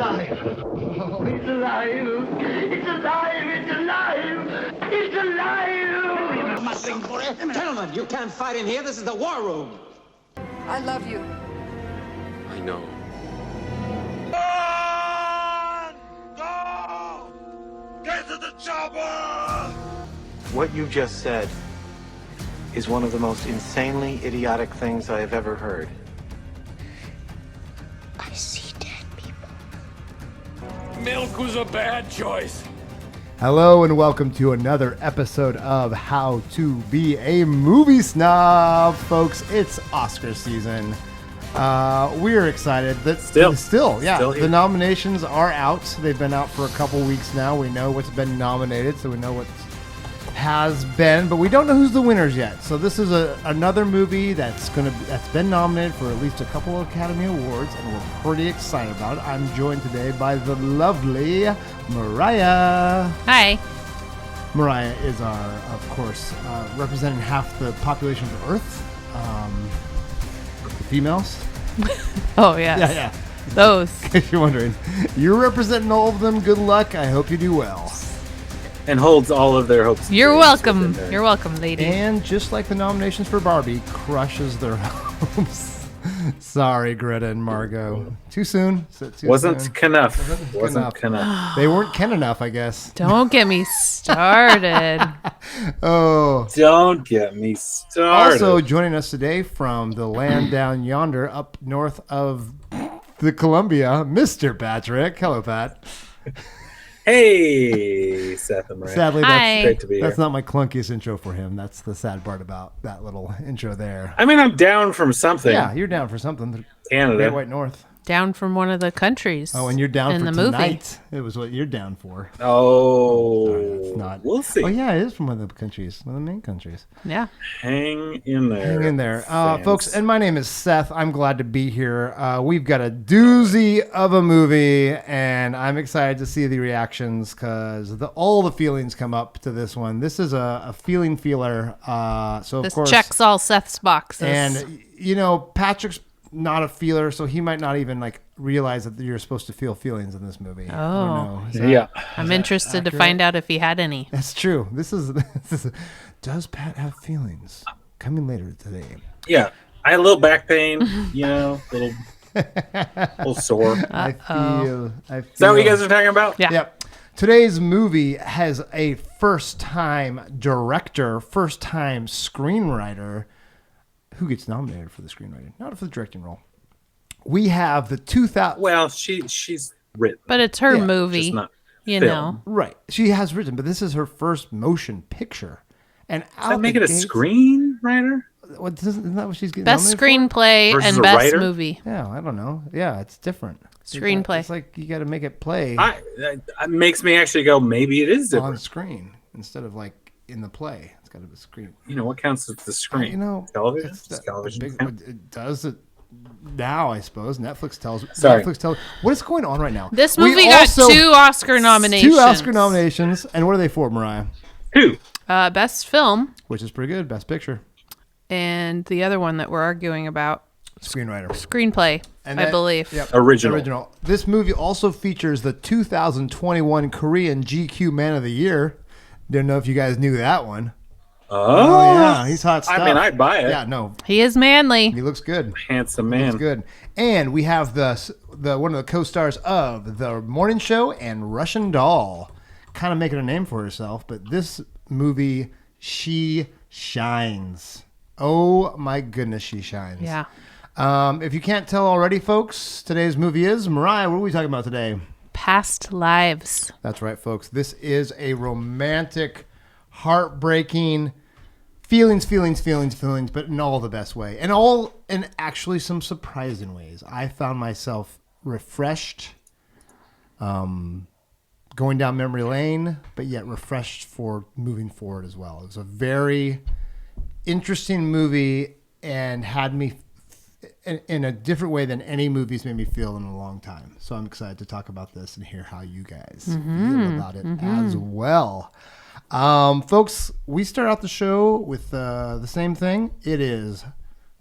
alive. Oh, he's alive. It's alive. It's alive. It's alive. Gentlemen, you can't fight in here. This is the war room. I love you. I know. Go! Get to the chopper! What you just said is one of the most insanely idiotic things I have ever heard. I see dead people. Milk was a bad choice. Hello and welcome to another episode of How to Be a Movie Snob. Folks, it's Oscar season. We're excited that still the nominations are out. They've been out for a couple weeks now. We know what's been nominated, so we know what has been, but we don't know who's the winners yet. So this is another movie that's been nominated for at least a couple of Academy Awards, and we're pretty excited about it. I'm joined today by the lovely Mariah. Hi. Mariah is of course, representing half the population of Earth. Females. Oh, yes. Yeah. Those. In case you're wondering. You're representing all of them. Good luck. I hope you do well. And holds all of their hopes. You're welcome. You're welcome, lady. And just like the nominations for Barbie, crushes their hopes. Sorry, Greta and Margot. Too soon. Wasn't enough. They weren't Ken enough, I guess. Don't get me started. Oh. Don't get me started. Also joining us today from the land down yonder up north of the Columbia, Mr. Patrick. Hello, Pat. Hey, Seth and Mariah. Sadly, Hi. Great to be here. that's not my clunkiest intro for him. That's the sad part about that little intro there. I mean, I'm down from something. Yeah, you're down for something. Canada. Great White North. Down from one of the countries. Oh, and you're down in for the tonight. movie. It was what you're down for. Oh, Sorry, that's not. We'll see. Oh, yeah, it is from one of the countries, one of the main countries. Yeah. Hang in there. Hang in there. fans. Folks, and my name is Seth. I'm glad to be here. We've got a doozy of a movie, and I'm excited to see the reactions because all the feelings come up to this one. This is a feeling feeler. So, of This course, checks all Seth's boxes. and, Patrick's not a feeler, so he might not even realize that you're supposed to feel feelings in this movie. Oh. Yeah. I'm interested to accurate? find out if he had any. That's true. This is does Pat have feelings? Coming later today. Yeah. I had a little back pain, little sore. I feel. Is that what you guys are talking about? Yeah. Yep. Today's movie has a first-time director, first-time screenwriter who gets nominated for the screenwriting, not for the directing role. We have the 2000. Well, she's written. But it's her Yeah, movie, just not you film. know. Right. She has written, but this is her first motion picture. And Does that make it a screenwriter? Isn't that what she's getting Best nominated for? screenplay Versus and a best writer? movie. Yeah, I don't know. Yeah, it's different. Screenplay. It's like you got to make it play It makes me actually go, maybe it is on different. screen instead of in the play. It's got to be screen. What counts as the screen? Television? it's Does the television big, count? it does it now, I suppose. Netflix tells. Sorry. What is going on right now? This We movie got also- two Oscar nominations. Two Oscar nominations, and what are they for, Mariah? Who? Best film, Which is pretty good. Best Picture, and the other one that we're arguing about, screenwriter, screenplay, I believe. Yep, Original. This movie also features the 2021 Korean GQ Man of the Year. Didn't know if you guys knew that one. Oh, yeah, he's hot stuff. I mean, I'd buy it. Yeah, no, He is manly. he looks good. Handsome man. It's good. And we have the one of the co-stars of The Morning Show and Russian Doll, kind of making a name for herself. But this movie, she shines. Oh my goodness, she shines. Yeah. If you can't tell already, folks, today's movie is Mariah. What are we talking about today? Past lives. That's right, folks. This is a romantic, heartbreaking. Feelings, but in all the best way. And actually some surprising ways. I found myself refreshed, going down memory lane, but yet refreshed for moving forward as well. It was a very interesting movie and had me in a different way than any movie's made me feel in a long time. So I'm excited to talk about this and hear how you guys feel about it as well. Folks, we start out the show with the same thing. It is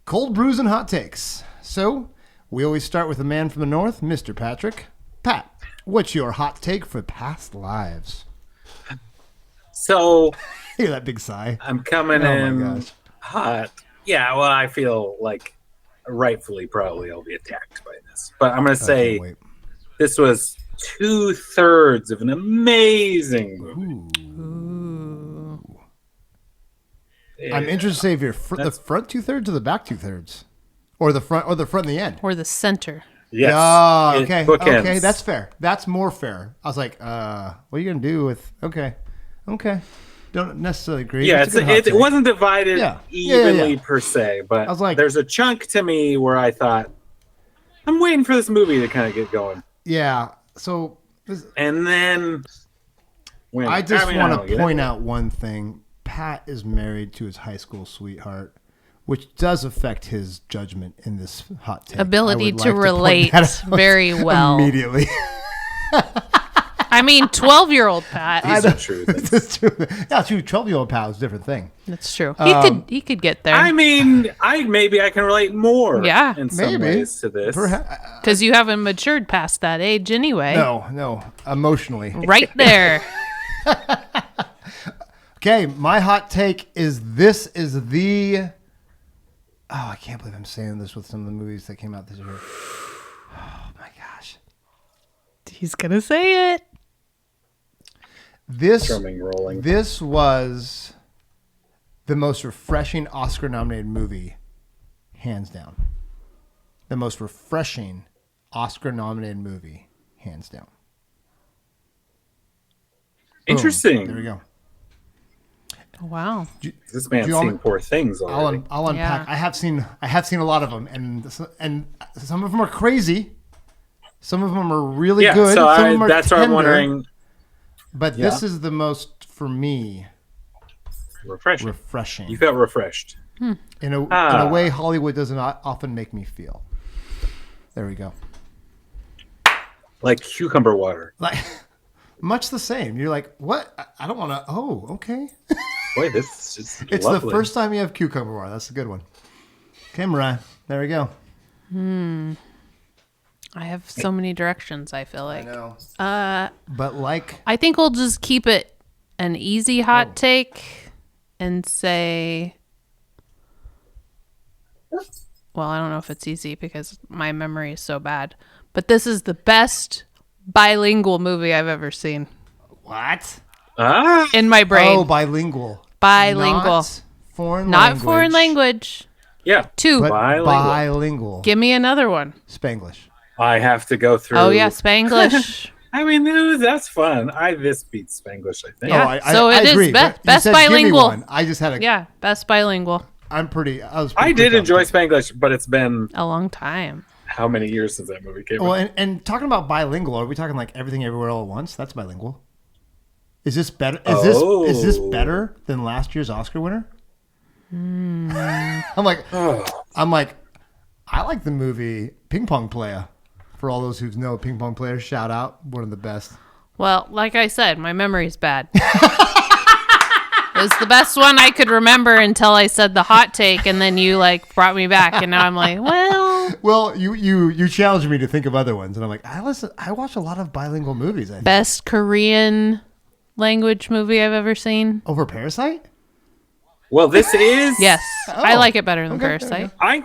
cold brews and hot takes. So we always start with the man from the north, Mr. Patrick. Pat, what's your hot take for Past Lives? So Hear that big sigh? I'm coming Oh in my gosh. hot. Yeah, well, I feel like rightfully probably I'll be attacked by this. But I'm going to I say can't wait. this was 2/3 of an amazing movie. Yeah. I'm interested to say if you're the front 2/3 or the back 2/3, or the front and the end. Or the center. Yes. Oh, It okay. bookends. Okay, that's fair. That's more fair. I was like, what are you gonna do with? Okay. Don't necessarily agree. Yeah, It's a good hot it take. wasn't divided Yeah. evenly Yeah. per se, but I was like- there's a chunk to me where I thought, I'm waiting for this movie to kind of get going. Yeah. So And then I just want to point out one thing. Pat is married to his high school sweetheart, which does affect his judgment in this hot take. Ability I would to like point relate that out very well. Immediately. I mean, 12-year-old Pat. These are true things. It's true. Yeah, 12-year-old pal is a different thing. That's true. He could get there. I mean, maybe I can relate more Yeah. in some Maybe. ways to this. Because you haven't matured past that age anyway. No, emotionally. Right there. Okay, my hot take is this is the... Oh, I can't believe I'm saying this with some of the movies that came out this year. Oh, my gosh. He's going to say it. Drumming, rolling. This was the most refreshing Oscar-nominated movie, hands down. The most refreshing Oscar-nominated movie, hands down. Boom. Interesting. There we go. Wow. This man's Do you want seen me- poor things already. I'll unpack. Yeah. I have seen a lot of them, and some of them are crazy. Some of them are really Yeah, good. so Some of them are that's what I'm tender. wondering. But Yeah. this is the most, for me, refreshing. You felt refreshed. In a way Hollywood doesn't often make me feel. There we go. Like cucumber water. Like much the same. You're like, what? I don't want to. Oh, okay. Boy, this is just It's lovely. the first time you have cucumber water. That's a good one. Okay, Mariah. There we go. I have so many directions, I feel like. know. But like, I think we'll just keep it an easy hot take and say... Well, I don't know if it's easy because my memory is so bad. But this is the best bilingual movie I've ever seen what? in my brain. Oh, bilingual. Bilingual. Not foreign Not language. foreign language. Yeah. 2. But Bilingual. bilingual. Give me another one. Spanglish. I have to go through. Oh, yeah, Spanglish. I mean, that's fun. This beats Spanglish, I think. Yeah. Oh, So I it is agree. best- You best said, give me bilingual. one. I just had a. Yeah, best bilingual. I was pretty I did quick enjoy on that. Spanglish, but it's been A long time. how many years since that movie came Well, out? and talking about bilingual, are we talking like Everything Everywhere All at Once? That's bilingual. Is this better? Is this better than last year's Oscar winner? I'm like, I like the movie Ping Pong Player. For all those who know Ping Pong Player, shout out, one of the best. Well, like I said, my memory's bad. It was the best one I could remember until I said the hot take, and then you brought me back, and now I'm like, well, Well, you challenged me to think of other ones, and I'm like, I watch a lot of bilingual movies. I think. best Korean language movie I've ever seen. Over Parasite? Well, this is. Yes, I Oh, like it better than okay, there we Parasite. I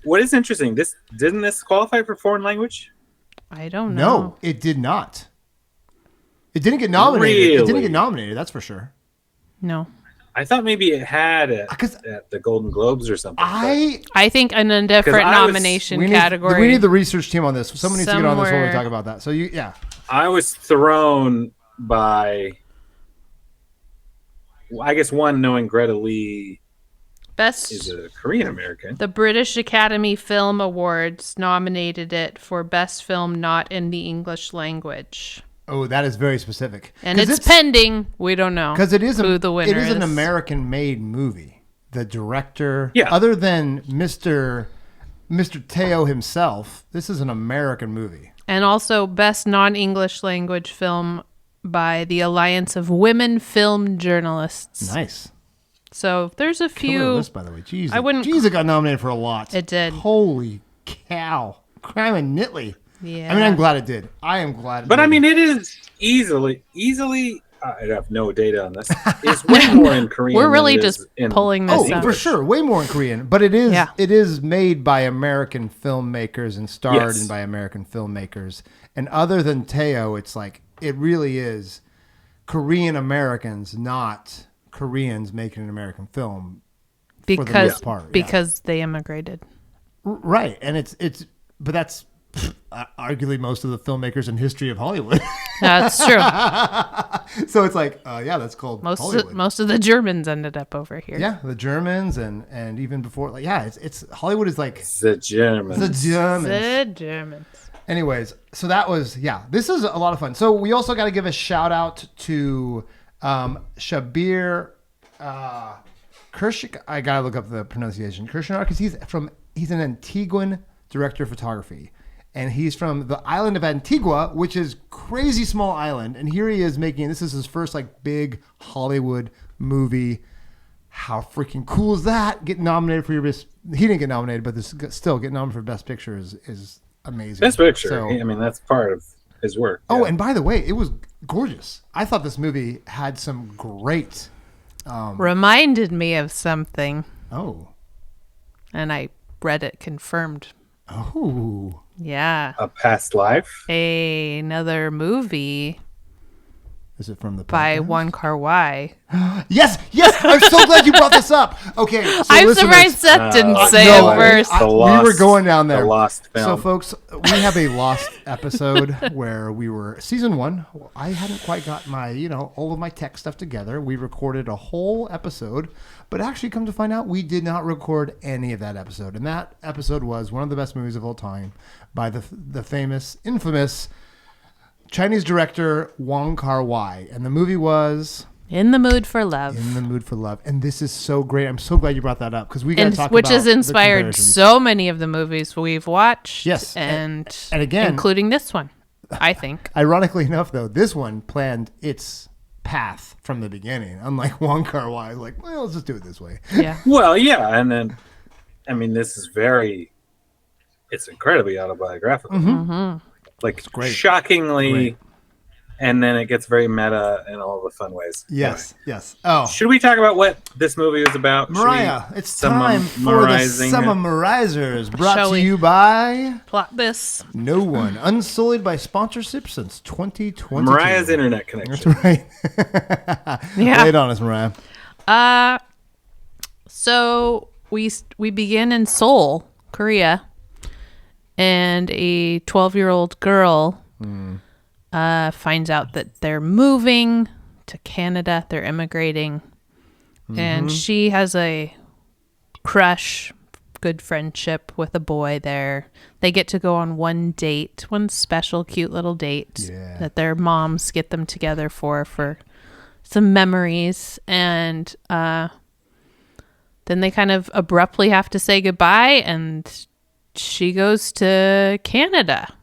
what is interesting? Didn't this qualify for foreign language? I don't know. No, it did not. It didn't get nominated. It didn't Really? get nominated, that's for sure. No. I thought maybe it had at 'Cause the Golden Globes or something. I think in a different 'Cause I was- nomination we category. need the research team on this. Someone needs to get on this when we Somewhere- talk about that. So yeah. I was thrown by, I guess, one, knowing Greta Lee Best is a Korean American. The British Academy Film Awards nominated it for Best Film Not in the English Language. Oh, that is very specific. And it's pending. We don't know Because it is who the winner it is an is. American-made movie. The director, Yeah. other than Mr. Teo himself, this is an American movie. And also Best Non-English Language Film by the Alliance of Women Film Journalists. Nice. So there's a Killer few. list, by the way. Jeez, I wouldn't- Jeez, it got nominated for a lot. It did. Holy cow! Crime and Nitley. Yeah. I mean, I'm glad it did. I am glad. But I mean, it is easily. I have no data on this. It's way more in Korean. We're really than it just is in pulling this Oh, up. for sure, way more in Korean. But it is Yeah. it is made by American filmmakers and starred Yes. in by American filmmakers. And other than Teo, it's like it really is Korean Americans, not Koreans making an American film. For the because most part, yeah. because they immigrated. Right, and it's but that's arguably most of the filmmakers in history of Hollywood. That's true. So it's like, yeah, that's called Hollywood. Most of the Germans ended up over here. Yeah, the Germans and even before, like, yeah, it's Hollywood is like the Germans. the Germans. The Germans. Anyways, so that was, yeah, this is a lot of fun. So we also got to give a shout out to Shabir Kirsch. I got to look up the pronunciation. Kirshner, because he's an Antiguan director of photography. And he's from the island of Antigua, which is crazy small island. And here he is making, this is his first like big Hollywood movie. How freaking cool is that? Getting nominated for your best, he didn't get nominated, but this still getting nominated for best picture is amazing. Best picture. So, I mean, that's part of his work. oh, yeah. and by the way, it was gorgeous. I thought this movie had some great, Reminded me of something, oh, and I read it confirmed. oh, Yeah. A past life. Another movie is it from the by podcast? Wong Kar-wai. Yes, I'm so glad you brought this up. Okay, so I'm listeners, surprised Seth didn't say no, it first. we were going down there. The Lost film. So, folks, we have a Lost episode where we were season 1. I hadn't quite got my, all of my tech stuff together. We recorded a whole episode, but actually, come to find out, we did not record any of that episode. And that episode was one of the best movies of all time by the famous, infamous Chinese director Wong Kar-wai, and the movie was In the Mood for Love. In the Mood for Love. And this is so great. I'm so glad you brought that up because we got to talk Which about has the inspired comparisons. so many of the movies we've watched. Yes, And again- including this one, I think. Ironically enough, though, this one planned its path from the beginning. Unlike Wong Kar-wai, like, well, let's just do it this way. Yeah. Well, yeah, and then, I mean, this is it's incredibly autobiographical. Mm-hmm. Like, great. shockingly, Great. and then it gets very meta in all the fun ways. Yes, yes. Oh, Should we talk about what this movie is about? Should Mariah, we it's time for the summarizing it? Summarizers, brought Shall to we? you by Plot this. no one, unsullied by sponsorship since 2020. Mariah's internet connection. That's right. Yeah. Lay it on us, Mariah. So we begin in Seoul, Korea, and a 12-year-old girl finds out that they're moving to Canada. They're immigrating, and she has a crush, good friendship with a boy there. They get to go on one special cute little date that their moms get them together for some memories, and then they kind of abruptly have to say goodbye, and she goes to Canada.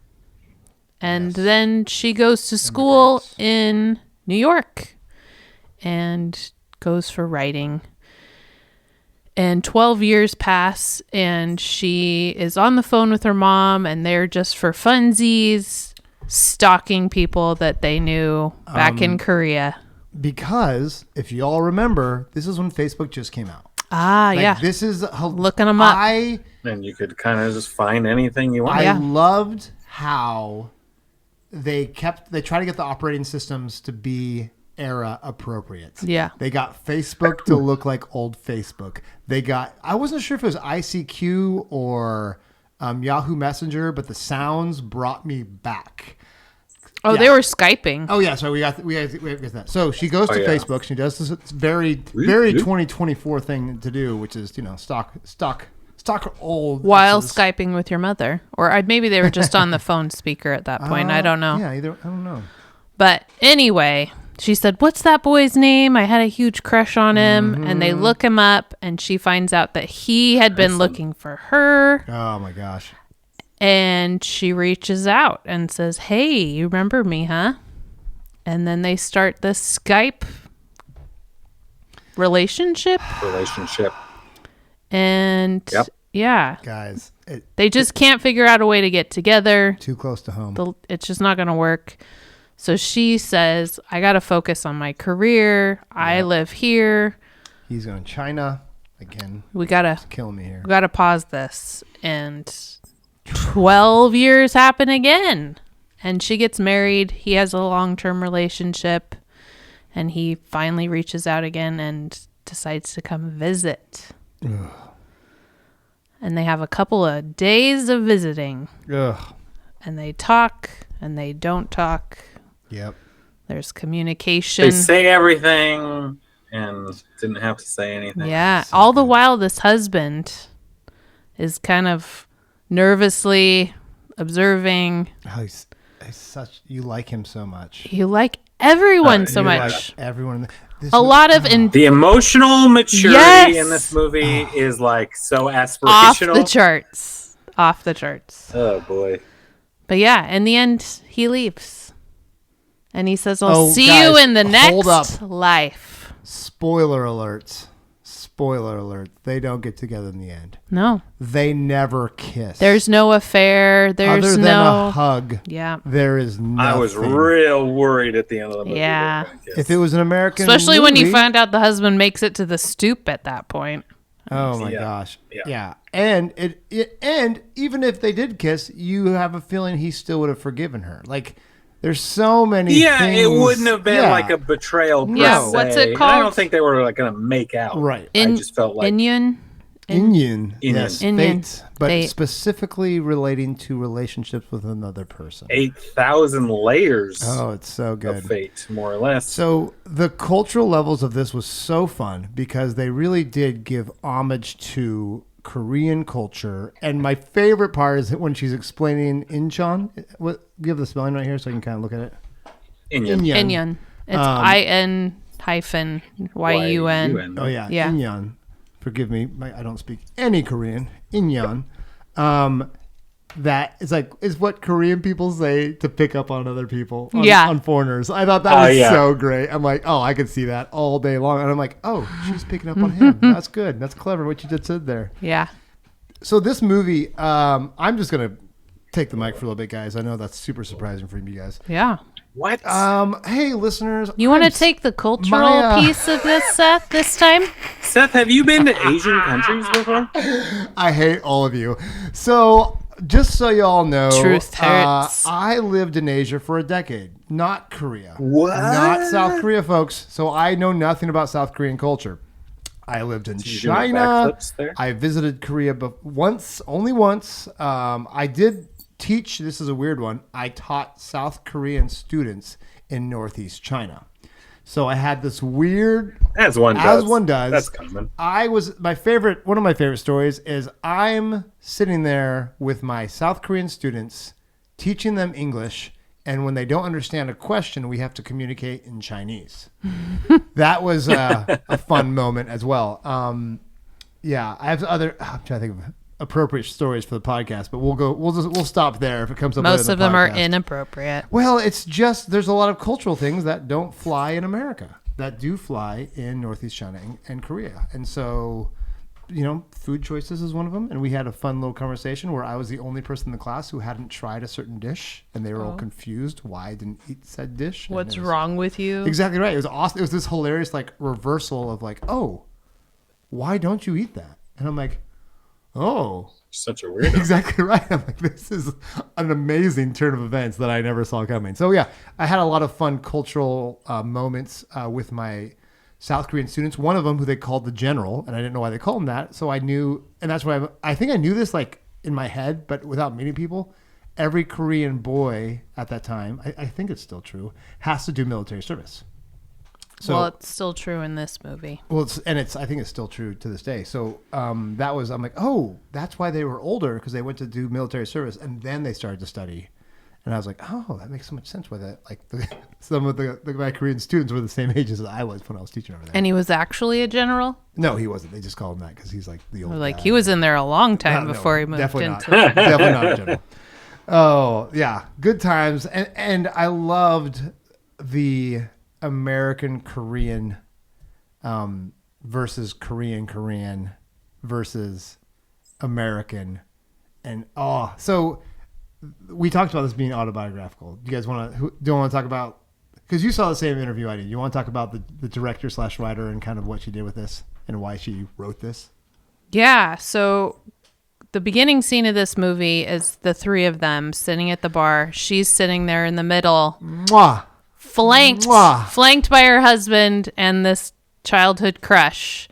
And then she goes to school in New York and goes for writing. And 12 years pass, and she is on the phone with her mom, and they're just for funsies stalking people that they knew back in Korea. Because if you all remember, this is when Facebook just came out. Like, Yeah. This is Looking 'em up. And you could kind of just find anything you want. I Yeah. loved how they try to get the operating systems to be era appropriate. Yeah. They got Facebook to look like old Facebook. I wasn't sure if it was ICQ or Yahoo Messenger, but the sounds brought me back. Oh, Yeah. they were Skyping. Oh yeah, so we got that. So she goes to yeah. Facebook. She does this very 2024 thing to do, which is stock old While X's. Skyping with your mother. Or maybe they were just on the phone speaker at that point. I don't know. Yeah, I don't know. But anyway, she said, "What's that boy's name? I had a huge crush on him." And they look him up, and she finds out that he had been looking for her. Oh my gosh. And she reaches out and says, "Hey, you remember me, huh?" And then they start this Skype relationship. Relationship. And Yep. yeah, Guys, They just can't figure out a way to get together. Too close to home. It's just not going to work. So she says, I got to focus on my career. I live here. He's going to China. Again, We got to kill me here. We got to pause this. And 12 years happen again. And she gets married. He has a long-term relationship. And he finally reaches out again and decides to come visit. Ugh. And they have a couple of days of visiting. Ugh. And they talk and they don't talk. Yep. There's communication. They say everything and didn't have to say anything. Yeah. All the while, this husband is kind of nervously observing. Oh, he's such. You like him so much. You like everyone so You much. Like everyone. A lot of the emotional maturity in this movie is like so aspirational. Off the charts. Off the charts. Oh boy. But yeah, in the end, he leaves. And he says, I'll see guys, you in the hold next up. life. Spoiler alert. Spoiler alert. They don't get together in the end. No. They never kiss. There's no affair. There's Other than no a hug. Yeah. There is nothing. I was real worried at the end of the movie. Yeah. If it was an American Especially when you movie- find out the husband makes it to the stoop at that point. Oh my gosh. Yeah. And and even if they did kiss, you have a feeling he still would have forgiven her. Like there's so many things. It wouldn't have been like a betrayal per Yeah, se. what's it And called? I don't think they were like going to make out. Right. I just felt like Inyan. Inyan. Yes. Inyan. Fate, but Fate. specifically relating to relationships with another person. 8,000 layers Oh, it's so good. of fate, more or less. So the cultural levels of this was so fun because they really did give homage to Korean culture. And my favorite part is when she's explaining Incheon. What? You have the spelling right here so I can kind of look at it. Inyan. Inyan. It's IN hyphen YUN. Oh yeah, Yeah. Incheon. Forgive me, I don't speak any Korean. Incheon. That is what Korean people say to pick up on other people, on foreigners. I thought that was so great. I'm like, oh, I could see that all day long. And I'm like, oh, she's picking up on him. That's good. That's clever what you just said there. Yeah. So this movie, I'm just going to take the mic for a little bit, guys. I know that's super surprising for you guys. Yeah. What? Hey, listeners. You want to take the cultural piece of this, Seth, this time? Seth, have you been to Asian countries before? I hate all of you. So, just so y'all know, Truth hurts. I lived in Asia for a decade, not Korea. What? Not South Korea, folks. So I know nothing about South Korean culture. I lived in you doing China. backflips there? I visited Korea once, only once. I did teach, this is a weird one, I taught South Korean students in Northeast China. So I had this weird, As one does. That's common. One of my favorite stories is I'm sitting there with my South Korean students teaching them English, and when they don't understand a question, we have to communicate in Chinese. That was a fun moment as well. Yeah, I have other, I'm trying to think of appropriate stories for the podcast, but we'll stop there if it comes up. Most of them are podcast. inappropriate. Well, it's just there's a lot of cultural things that don't fly in America that do fly in Northeast China and Korea. And so, food choices is one of them. And we had a fun little conversation where I was the only person in the class who hadn't tried a certain dish, and they were all confused why I didn't eat said dish. What's wrong with you? Exactly right. It was awesome. It was this hilarious reversal of oh, why don't you eat that? And I'm like, oh. Such a weirdo. Exactly right. I'm like, this is an amazing turn of events that I never saw coming. So yeah, I had a lot of fun cultural moments with my South Korean students. One of them who they called the general, and I didn't know why they called him that. So I knew, and that's why I think I knew this in my head, but without meeting people. Every Korean boy at that time, I think it's still true, has to do military service. So, it's still true in this movie. Well, I think it's still true to this day. So I'm like, oh, that's why they were older, because they went to do military service and then they started to study. And I was like, oh, that makes so much sense. Why that some of my Korean students were the same age as I was when I was teaching over there. And he was actually a general? No, he wasn't. They just called him that because he's like the old. Like he was in there a long time before he moved definitely into. Not. Definitely not a general. Oh yeah, good times, and I loved the American Korean versus Korean versus American And so we talked about this being autobiographical. Do you guys want to talk about, because you saw the same interview I did. You want to talk about the director / writer and kind of what she did with this and why she wrote this? Yeah. So the beginning scene of this movie is the three of them sitting at the bar. She's sitting there in the middle, flanked by her husband and this childhood crush.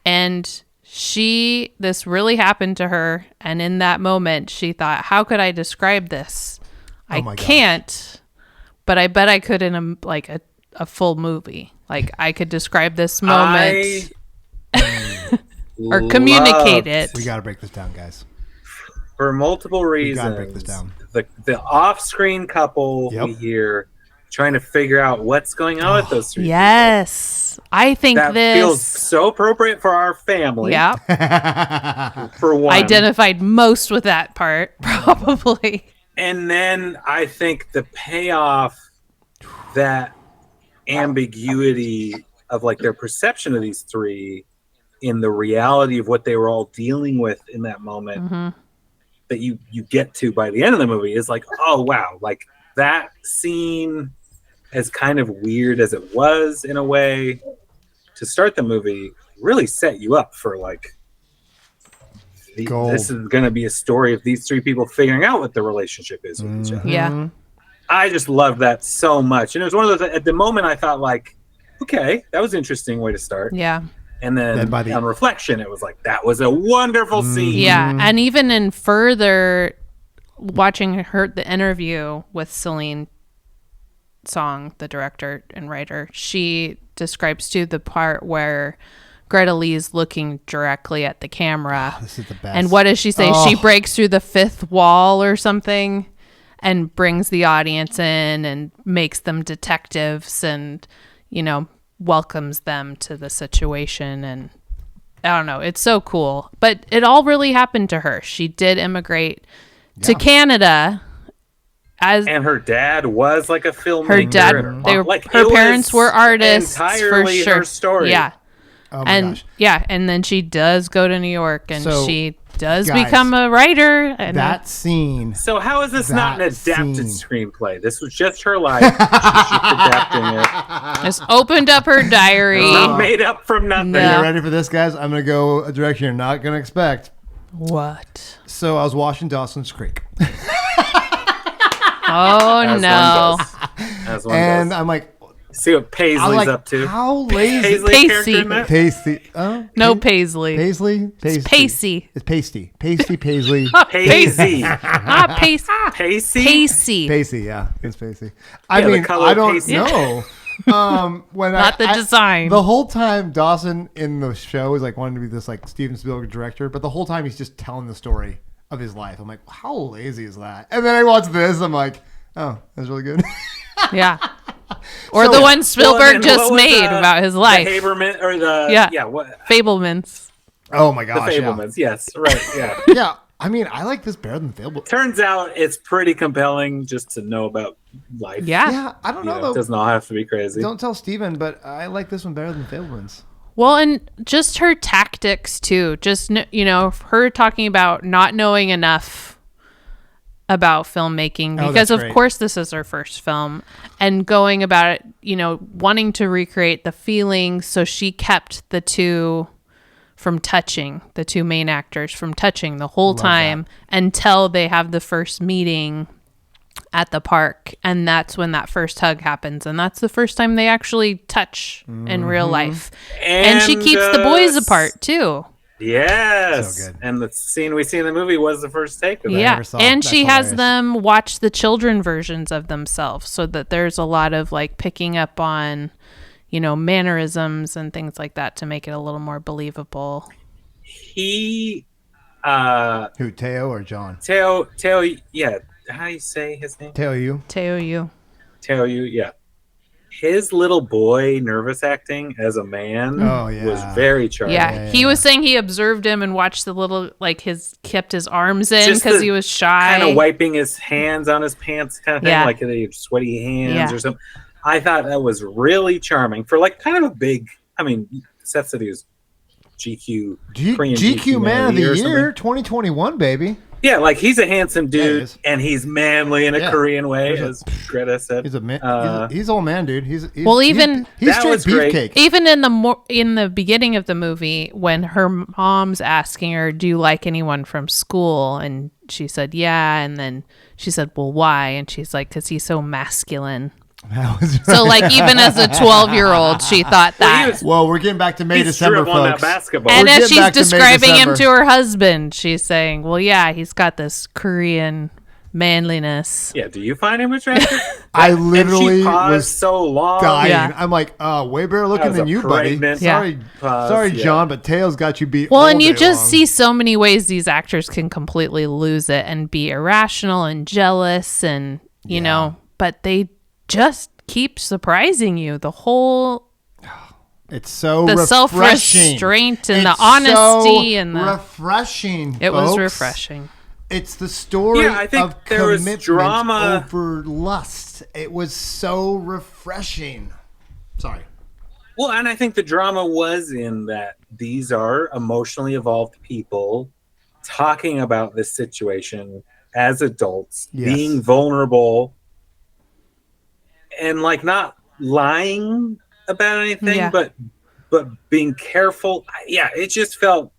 And this really happened to her. And in that moment, she thought, how could I describe this? I can't, but I bet I could in a full movie. Like, I could describe this moment or communicate it. We got to break this down, guys. For multiple reasons. We got to break this down. The off-screen couple we hear trying to figure out what's going on with those three. Yes. I think that this feels so appropriate for our family. Yeah. For one. Identified most with that part, probably. And then I think the payoff, that ambiguity of like their perception of these three in the reality of what they were all dealing with in that moment that you get to by the end of the movie is like, oh wow, like that scene, as kind of weird as it was in a way to start the movie, really set you up for like this is going to be a story of these three people figuring out what the relationship is with each other. Yeah. I just loved that so much. And it was one of those, at the moment I thought like, okay, that was an interesting way to start. Yeah. And then on reflection, it was like, that was a wonderful scene. Yeah. And even in further watching the interview with Celine Soong, the director and writer, she describes too the part where Greta Lee's looking directly at the camera. This is the best. And what does she say? She breaks through the fifth wall or something and brings the audience in and makes them detectives and, welcomes them to the situation. And I don't know, it's so cool. But it all really happened to her. She did immigrate to Canada. And her dad was like a filmmaker. Her dad, her parents were artists entirely for sure. Her story. Yeah. Oh my gosh. Yeah, and then she does go to New York and she does guys, become a writer. And that scene. So how is this not an adapted screenplay? This was just her life. She's adapting it. Just opened up her diary. It's not made up from nothing. No. Are you ready for this, guys? I'm going to go a direction you're not going to expect. What? So I was watching Dawson's Creek. Oh, As no. As one And does. I'm like, see what Paisley's up to. How lazy? Paisley character in that? Pasty. Oh, No, Paisley. Paisley? It's Pacey. It's pasty. Pasty, Paisley. Paisley. Not Pacey. Pacey? Pacey. Pacey, yeah. It's Pacey. I Yeah, the mean, color I don't Pacey. know. When Not the design. The whole time Dawson in the show is like wanting to be this like Steven Spielberg director, but the whole time he's just telling the story of his life. I'm like, how lazy is that? And then I watch this, I'm like, oh, that's really good. Yeah. Or the one Spielberg just made about his life. The Haberman, or what? Fablemans. Oh my The gosh. Fablemans, yes, right, yeah. Yeah. I mean, I like this better than Fable. Turns out it's pretty compelling just to know about life. Yeah. Yeah, I don't know It though. does not have to be crazy. Don't tell Steven, but I like this one better than Fablemans. Well, and just her tactics too. Just, her talking about not knowing enough about filmmaking because of course this is her first film, and going about it, wanting to recreate the feelings. So she kept the two main actors from touching the whole time until they have the first meeting at the park. And that's when that first hug happens. And that's the first time they actually touch in real life. And she keeps the boys apart too. Yes. So good. And the scene we see in the movie was the first take of that. Yeah. And she has hilarious. them watch the children versions of themselves, so that there's a lot of like picking up on, mannerisms and things like that to make it a little more believable. He, Who, Teo or John? Teo, yeah. How do you say his name? Teo, you? Teo, yeah. His little boy nervous acting as a man was very charming. Yeah, he was saying he observed him and watched the little, kept his arms in because he was shy. Kind of wiping his hands on his pants kind of thing, like they have sweaty hands or something. I thought that was really charming for kind of a big, Seth said he was GQ GQ Man of the Year 2021, baby. Yeah, like he's a handsome Yeah, he dude, is. and he's manly in a Yeah. Korean way, There's as Greta said. He's a man. He's old man, dude. He's Well, even- he's That straight was great. beefcake. Even in the beginning of the movie, when her mom's asking her, "Do you like anyone from school?" and she said, "Yeah," and then she said, "Well, why?" and she's like, "'Cause he's so masculine." That was So, like, even as a 12-year-old, she thought that. well, we're getting back to May, He's December, dribbled that folks. basketball. And We're as getting she's back to May, describing him December. to her husband, she's saying, "Well, yeah, he's got this Korean manliness." Yeah, do you find him attractive? I And literally she paused was so long. dying. Yeah. I'm like, way better That looking was than a you, buddy. pregnant Sorry, pause, sorry, yeah. John, but Tails got you beat. Well, all and you day just long. see so many ways these actors can completely lose it and be irrational and jealous and, you know, but they just keep surprising you. The whole It's so the refreshing. self-restraint and the It's honesty so and the refreshing. it was folks. refreshing. It's the story Yeah, I think of there was commitment drama. over lust. It was so refreshing. Sorry. Well, and I think the drama was in that these are emotionally evolved people talking about this situation as adults, Yes. being vulnerable, and like not lying about anything, Yeah. but being careful. Yeah, it just felt.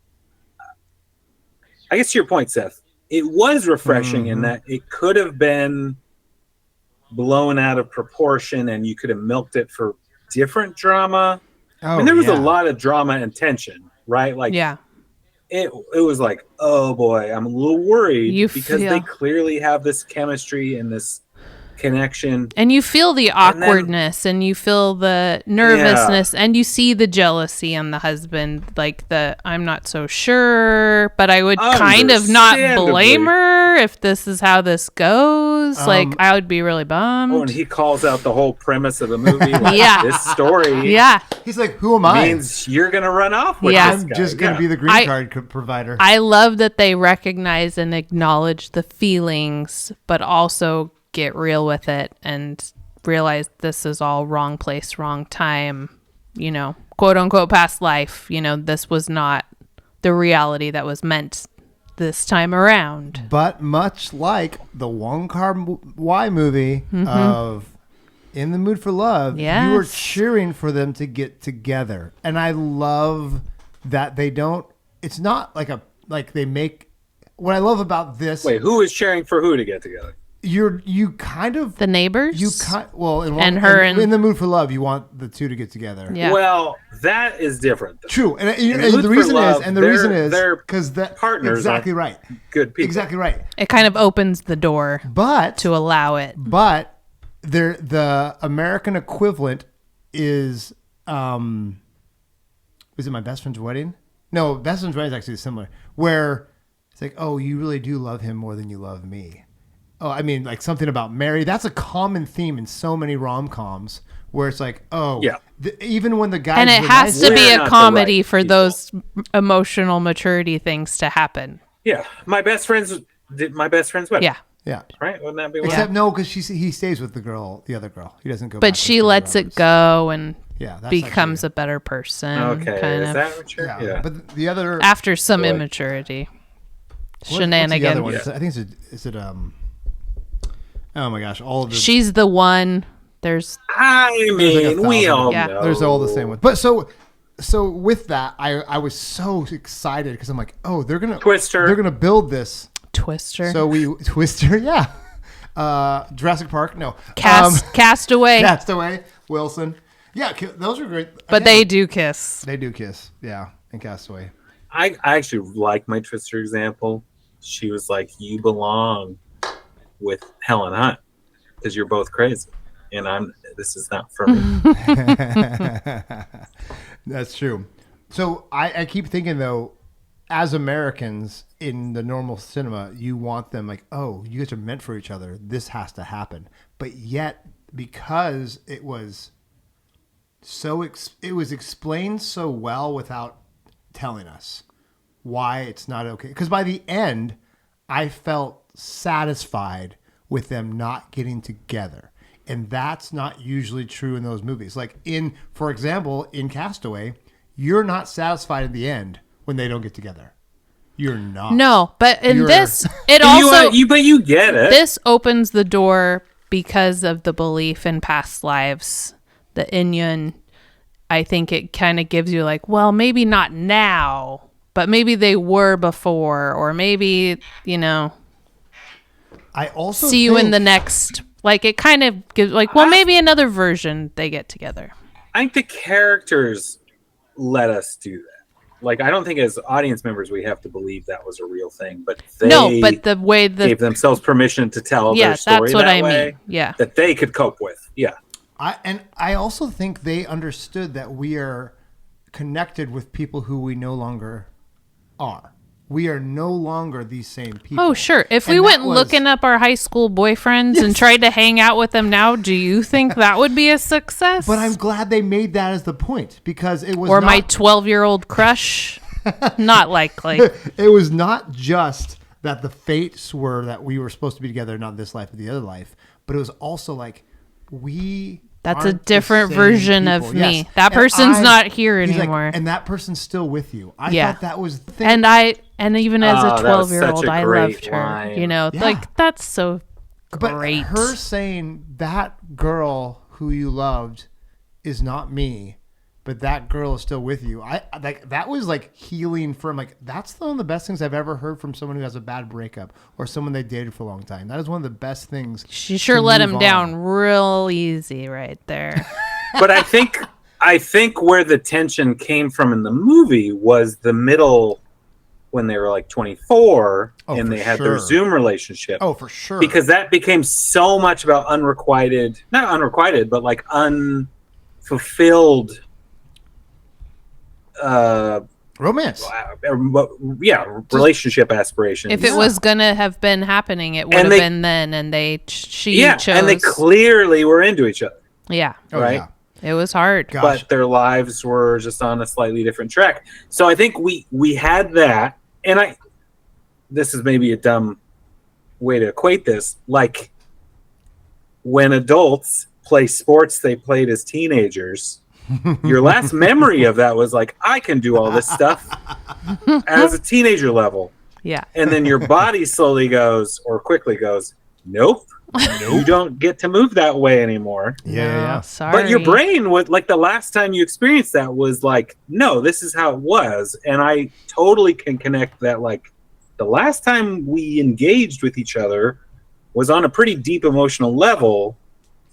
I guess to your point, Seth, it was refreshing in that it could have been blown out of proportion, and you could have milked it for different drama. I mean, there was a lot of drama and tension, right? Like, Yeah. it was like, oh boy, I'm a little worried You because feel- they clearly have this chemistry and this connection. And you feel the then- awkwardness and you feel the nervousness and you see the jealousy in the husband, like the I'm not so sure, but I would kind of not blame her if this is how this goes. Like I would be really bummed. Oh, and he calls out the whole premise of the movie. Like, Yeah. This story Yeah. He's like, who am I? means you're going to run off with Yeah. this I'm guy. just going to be the green card provider. I love that they recognize and acknowledge the feelings, but also get real with it and realize this is all wrong place, wrong time, you know, quote unquote past life. You know, this was not the reality that was meant this time around. But much like the Wong Kar-wai movie of In the Mood for Love, you were Yes. cheering for them to get together. And I love that they don't, it's not like they make, what I love about this, Wait, who is cheering for who to get together? you kind of, The neighbors? in In the Mood for Love, you want the two to get together. Yeah. Well, that is different. Though. True. And Mood the for reason Love, is, they're because that, partners exactly aren't right. Good people. Exactly right. It kind of opens the door But to allow it. But the American equivalent is it My Best Friend's Wedding? No, Best Friend's Wedding is actually similar. Where it's like, oh, you really do love him more than you love me. Oh, I mean, like something about Mary. That's a common theme in so many rom-coms where it's like, oh, Yeah. Even when the guys And it were has nice- to be We're a not the comedy right for people. those emotional maturity things to happen. Yeah, my best friend's wedding. Yeah. yeah. Right? Wouldn't that be one? Except no, because he stays with the other girl. He doesn't go. back But with she Julia lets Roberts. it go and Yeah, that's becomes actually- a better person. Okay, kind is of. that what you're... Yeah. Yeah. But the other After some Boy. immaturity. What's the other Shenanigans. one? I think is it oh my gosh, all of the She's the one. There's I There's like mean, we 1,000 all Yeah. know. there's all the same ones. But so with that, I was so excited because I'm like, oh, they're gonna build this. Twister. So we Twister, yeah. Jurassic Park, no. Castaway. Castaway, Wilson. Yeah, those are great. But Again, they do kiss. they do kiss, yeah, and Castaway. I actually like my Twister example. She was like, you belong with Helen Hunt because you're both crazy. And this is not for me. That's true. So I keep thinking though, as Americans in the normal cinema, you want them like, oh, you guys are meant for each other. This has to happen. But yet, because it was explained so well without telling us why it's not okay. Because by the end, I felt satisfied with them not getting together. And that's not usually true in those movies. Like for example, in Castaway, you're not satisfied at the end when they don't get together. You're not. No, but in You're- this, it You also are, but you get it. this opens the door because of the belief in past lives. The Inyan, I think it kind of gives you like, well, maybe not now, but maybe they were before, or maybe, you know, I also see you in think- the next. Like, it kind of gives, like, well, maybe another version they get together. I think the characters let us do that. Like, I don't think as audience members we have to believe that was a real thing, but they But the way gave themselves permission to tell their story that's what that I way mean. Yeah. that they could cope with. Yeah. I also think they understood that we are connected with people who we no longer are. We are no longer these same people. Oh, sure. If we And went that was- looking up our high school boyfriends and tried to hang out with them now, do you think that would be a success? But I'm glad they made that as the point because it was or not, my 12-year-old crush? Not likely. it was not just that the fates were that we were supposed to be together, not this life but the other life, but it was also like That's a aren't the different same version of people. me. Yes. That And person's not here he's like, anymore. and that person's still with you. I Yeah. thought that was the thing. And even as Oh, a that was 12-year-old, such a I great loved her. line. You know, Yeah. like that's so But great. her saying that girl who you loved is not me, but that girl is still with you. I like that was like healing from like that's one of the best things I've ever heard from someone who has a bad breakup or someone they dated for a long time. That is one of the best things. She sure to let move him on. down real easy right there. But I think where the tension came from in the movie was the middle when they were like 24 and for they had their sure. Zoom relationship. Oh, for sure. Because that became so much about not unrequited, but like unfulfilled romance. Relationship aspirations. If it was gonna have been happening, it would have been then, and she chose. and they clearly were into each other, yeah, right? Yeah. it was hard. Gosh. But their lives were just on a slightly different track. So I think we had that, and this is maybe a dumb way to equate this, like when adults play sports they played as teenagers. Your last memory of that was like, I can do all this stuff as a teenager level. Yeah. And then your body slowly goes or quickly goes, nope. You don't get to move that way anymore. Yeah. Sorry. But your brain was like the last time you experienced that was like, no, this is how it was. And I totally can connect that. Like the last time we engaged with each other was on a pretty deep emotional level.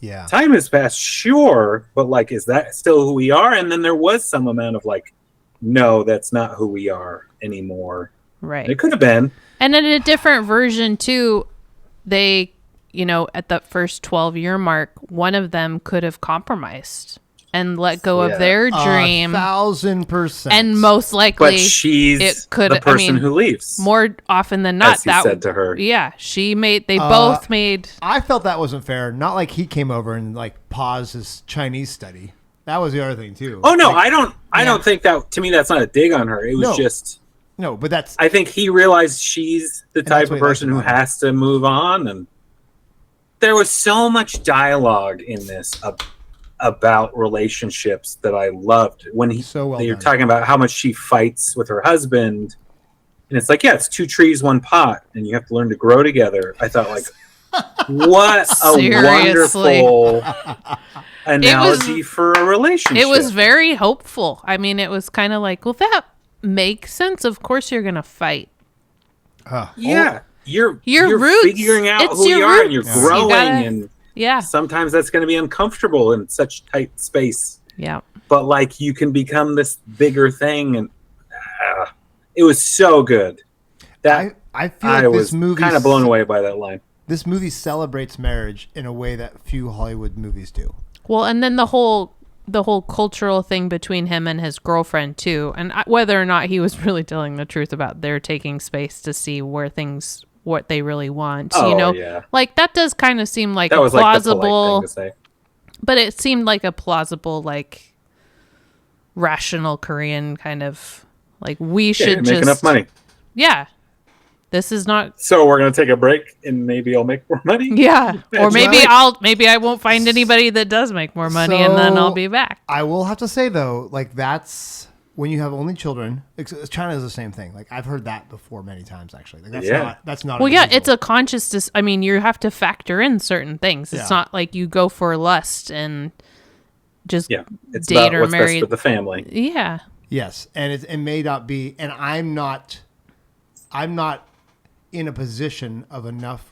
Yeah. Time has passed, sure, but like, is that still who we are? And then there was some amount of like, no, that's not who we are anymore. Right. It could have been. And in a different version too, they, at the first 12-year mark, one of them could have compromised and let go of their dream. 1,000%. And most likely, But she's it could, the person who leaves. More often than not, As he said to her. Yeah, they both made. I felt that wasn't fair. Not like he came over and like paused his Chinese study. That was the other thing too. Oh no, Like, I don't think that. To me, that's not a dig on her. It was No. just. No, but that's I think he realized she's the that's type what of he liked person who about her. has to move on, and there was so much dialogue in this about relationships that I loved. When So well they were done. talking about how much she fights with her husband, and it's like, yeah, it's two trees, one pot, and you have to learn to grow together. I thought, like, what a Seriously. wonderful analogy for a relationship. It was very hopeful. I mean, it was kind of like, well, that makes sense. Of course, you're gonna fight. Yeah. You're roots. figuring out It's who you your are, and you're roots. You growing, gotta- and Yeah, sometimes that's going to be uncomfortable in such tight space. yeah. But like, you can become this bigger thing, and it was so good. That I feel like I this was movie kind of blown away by that line. This movie celebrates marriage in a way that few Hollywood movies do. Well, and then the whole cultural thing between him and his girlfriend too, and whether or not he was really telling the truth about their taking space to see what they really want. Oh, yeah. Like that does kind of seem like That a was like the plausible. polite thing to say. But it seemed like a plausible, like rational Korean kind of like we Yeah, should make just enough money. Yeah, this is not. So we're going to take a break, and maybe I'll make more money. Yeah, or That's maybe right. maybe I won't find anybody that does make more money, and then I'll be back. I will have to say though, like that's when you have only children, China is the same thing. Like I've heard that before many times, actually. Like that's not. Well, yeah, unusual. it's a conscious. I mean, you have to factor in certain things. It's not like you go for lust and just it's date about or what's marry best for the family. Yeah. Yes, and it may not be, and I'm not in a position of enough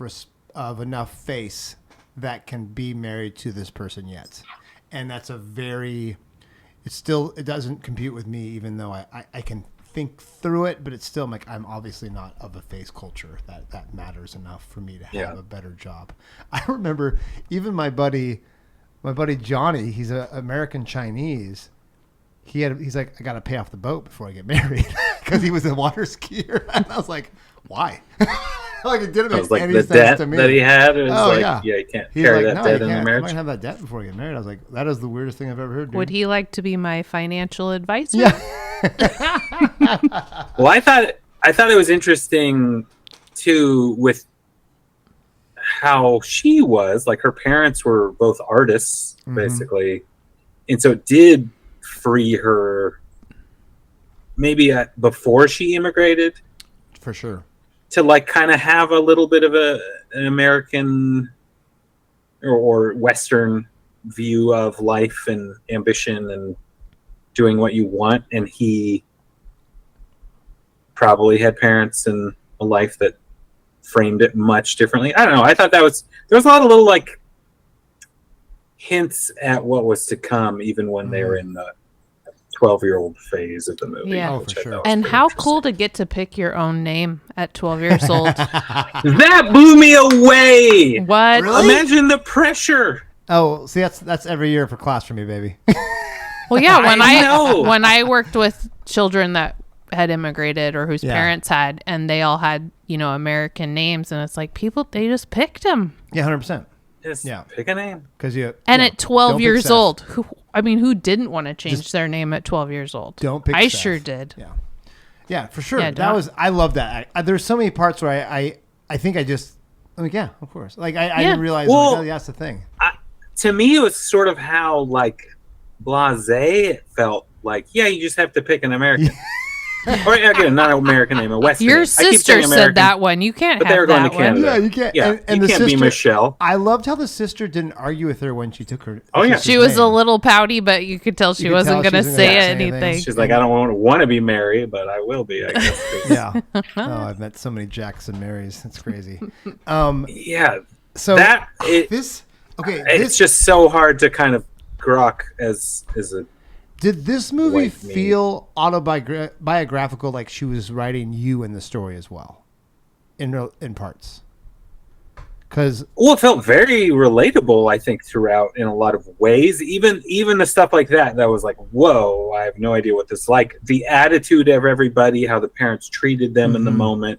face that can be married to this person yet, and that's it doesn't compute with me, even though I can think through it, but it's still like I'm obviously not of a face culture that matters enough for me to have a better job. I remember even my buddy Johnny, he's an American Chinese. He's like, I got to pay off the boat before I get married because he was a water skier. And I was like, why? Like it didn't make any sense debt to me. that he had is you can't carry like, that debt in the You marriage. might have that debt before you get married. I was like, that is the weirdest thing I've ever heard. Dude. Would he like to be my financial advisor? Yeah. Well, I thought it was interesting too with how she was. Like her parents were both artists, basically, and so it did free her maybe before she immigrated, for sure, to like kind of have a little bit of an American or Western view of life and ambition and doing what you want. And he probably had parents and a life that framed it much differently. I don't know. I thought there was a lot of little like hints at what was to come, even when they were in the 12-year-old phase of the movie. Yeah, for sure. And how cool to get to pick your own name at 12 years old. That blew me away. What? Really? Imagine the pressure. Oh, see, that's every year for class for me, baby. Well, yeah, know. when I worked with children that had immigrated or whose parents had, and they all had, American names, and it's like they just picked them. Yeah, 100%. Just pick a name. At 12 years old, who didn't want to change their name at 12 years old? Don't pick I Seth. sure did. Yeah, for sure. Yeah, I love that. There's so many parts where I think yeah, of course. Like I didn't realize. Well, that's the thing. To me, it was sort of how like blasé it felt. Like, you just have to pick an American. Or again, not an American name, a Western Your name. sister said that one. You can't but have they were going that to one. Canada. Yeah, you can't. Yeah, and you the can't be sister, Michelle. I loved how the sister didn't argue with her when she took her. Oh, yeah. She was a little pouty, but you could tell she wasn't going to say anything. She's like, I don't want to be Mary, but I will be, I guess. Yeah. Oh, I've met so many Jacks and Marys. That's crazy. Yeah. So it's just so hard to kind of grok as a. Did this movie White feel autobiographical, like she was writing you in the story as well, in parts? It felt very relatable, I think, throughout in a lot of ways. Even the stuff like that was like, whoa, I have no idea what this is like. The attitude of everybody, how the parents treated them in the moment,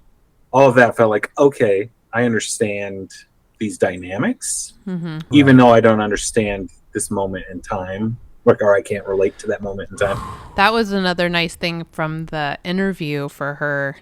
all of that felt like, okay, I understand these dynamics, even though I don't understand this moment in time. Or I can't relate to that moment in time. That was another nice thing from the interview for her,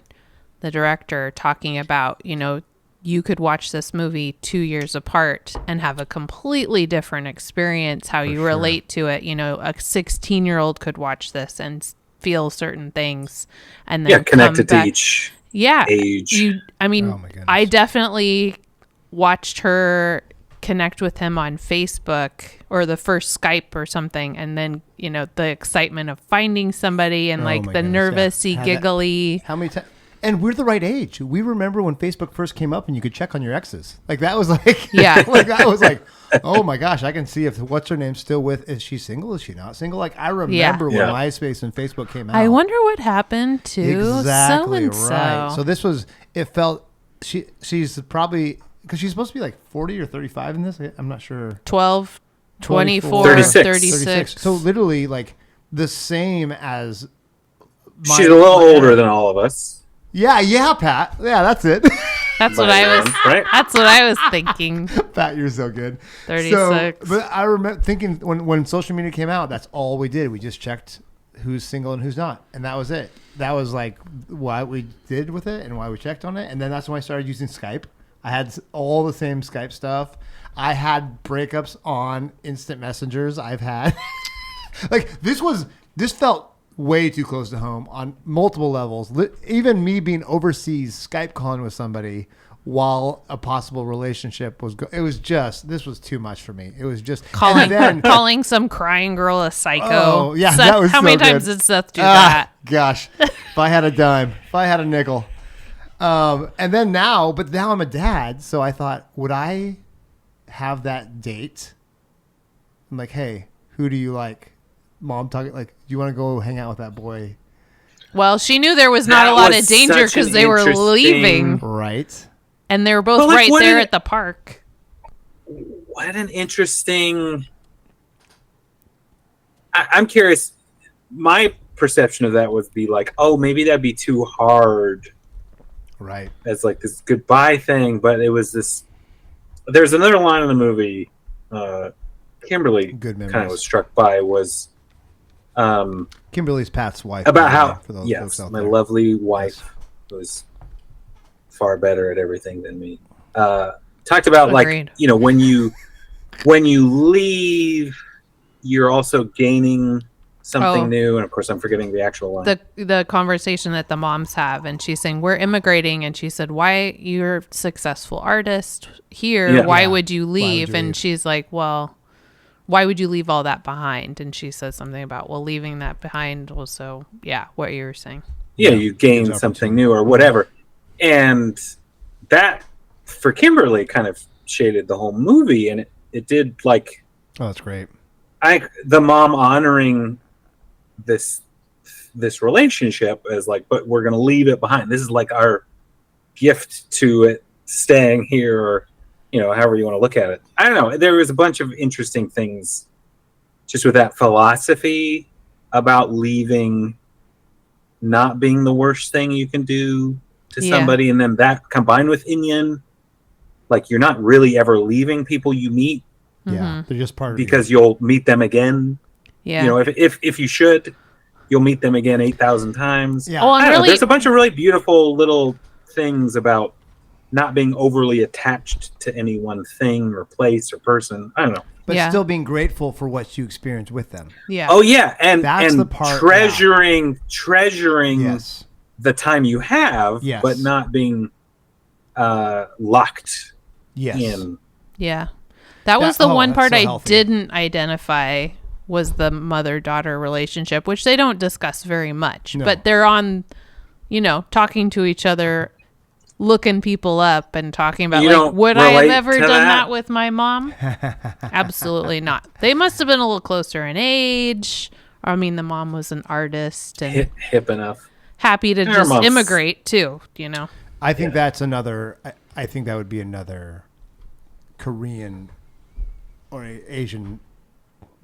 the director, talking about, you could watch this movie 2 years apart and have a completely different experience, how you relate to it. A 16-year-old could watch this and feel certain things and then connected to each age. I definitely watched her connect with him on Facebook or the first Skype or something, and then the excitement of finding somebody and the nervousy giggly. How many times? And we're the right age. We remember when Facebook first came up and you could check on your exes. Like that was like that was like, oh my gosh, I can see if what's her name still with. Is she single? Is she not single? Like I remember when MySpace and Facebook came out. I wonder what happened to exactly so-and-so. Right. So this was. It felt she's probably. Because she's supposed to be like 40 or 35 in this. I'm not sure. 12, 24, 36. So literally like the same as... She's a little older than all of us. Yeah, Pat. Yeah, that's it. That's what I was. Right? That's what I was thinking. Pat, you're so good. 36. But I remember thinking when social media came out, that's all we did. We just checked who's single and who's not. And that was it. That was like what we did with it and why we checked on it. And then that's when I started using Skype. I had all the same Skype stuff. I had breakups on instant messengers. I've had like this felt way too close to home on multiple levels. Even me being overseas Skype calling with somebody while a possible relationship was this was too much for me. It was just calling some crying girl a psycho. Oh, yeah, Seth, that was how so many good. times did Seth do that? Gosh, if I had a dime, if I had a nickel. And then now I'm a dad, so I thought, would I have that date? I'm like, hey, who do you like? Mom talking like, do you want to go hang out with that boy? Well, she knew there was not a lot of danger because they were leaving. Right. And they were both right there at the park. What an interesting... I'm curious. My perception of that would be like, oh, maybe that'd be too hard. Right. As like this goodbye thing. But it was this... There's another line in the movie Kimberly kind of was struck by was... Kimberly's Pat's wife. About how... for those folks out my there. lovely wife was far better at everything than me. Talked about Agreed. like, you know, when you leave, you're also gaining something new. And of course, I'm forgetting the actual line. The conversation that the moms have, and she's saying, we're immigrating. And she said, why, you're a successful artist here. Yeah. Why would you leave? leave? And she's like, well, why would you leave all that behind? And she says something about, well, leaving that behind was so, what you were saying. Yeah, you gain something new or whatever. And that, for Kimberly, kind of shaded the whole movie. And it did, like... Oh, that's great. The mom honoring this relationship as like, but we're going to leave it behind. This is like our gift to it staying here, or, you know, however you want to look at it. I don't know. There was a bunch of interesting things just with that philosophy about leaving not being the worst thing you can do to somebody. And then that combined with Inyan, like you're not really ever leaving people you meet. Yeah. They're just part of because you'll meet them again. Yeah. You know, if you should, you'll meet them again 8,000 times. Yeah. Oh, I don't know, really, there's a bunch of really beautiful little things about not being overly attached to any one thing or place or person. I don't know. But still being grateful for what you experienced with them. Yeah. Oh yeah, and That's and the part, treasuring Yes. the time you have, Yes. but not being locked Yes. in. Yeah. That was the one that's part so I healthy. didn't identify was the mother-daughter relationship, which they don't discuss very much. No. But they're on, you know, talking to each other, looking people up and talking about, You like, don't would I have relate ever to done that? that with my mom? Absolutely not. They must have been a little closer in age. I mean, the mom was an artist and Hip enough. happy to Their just moms. immigrate, too, you know? I think that's another. I think that would be another Korean or Asian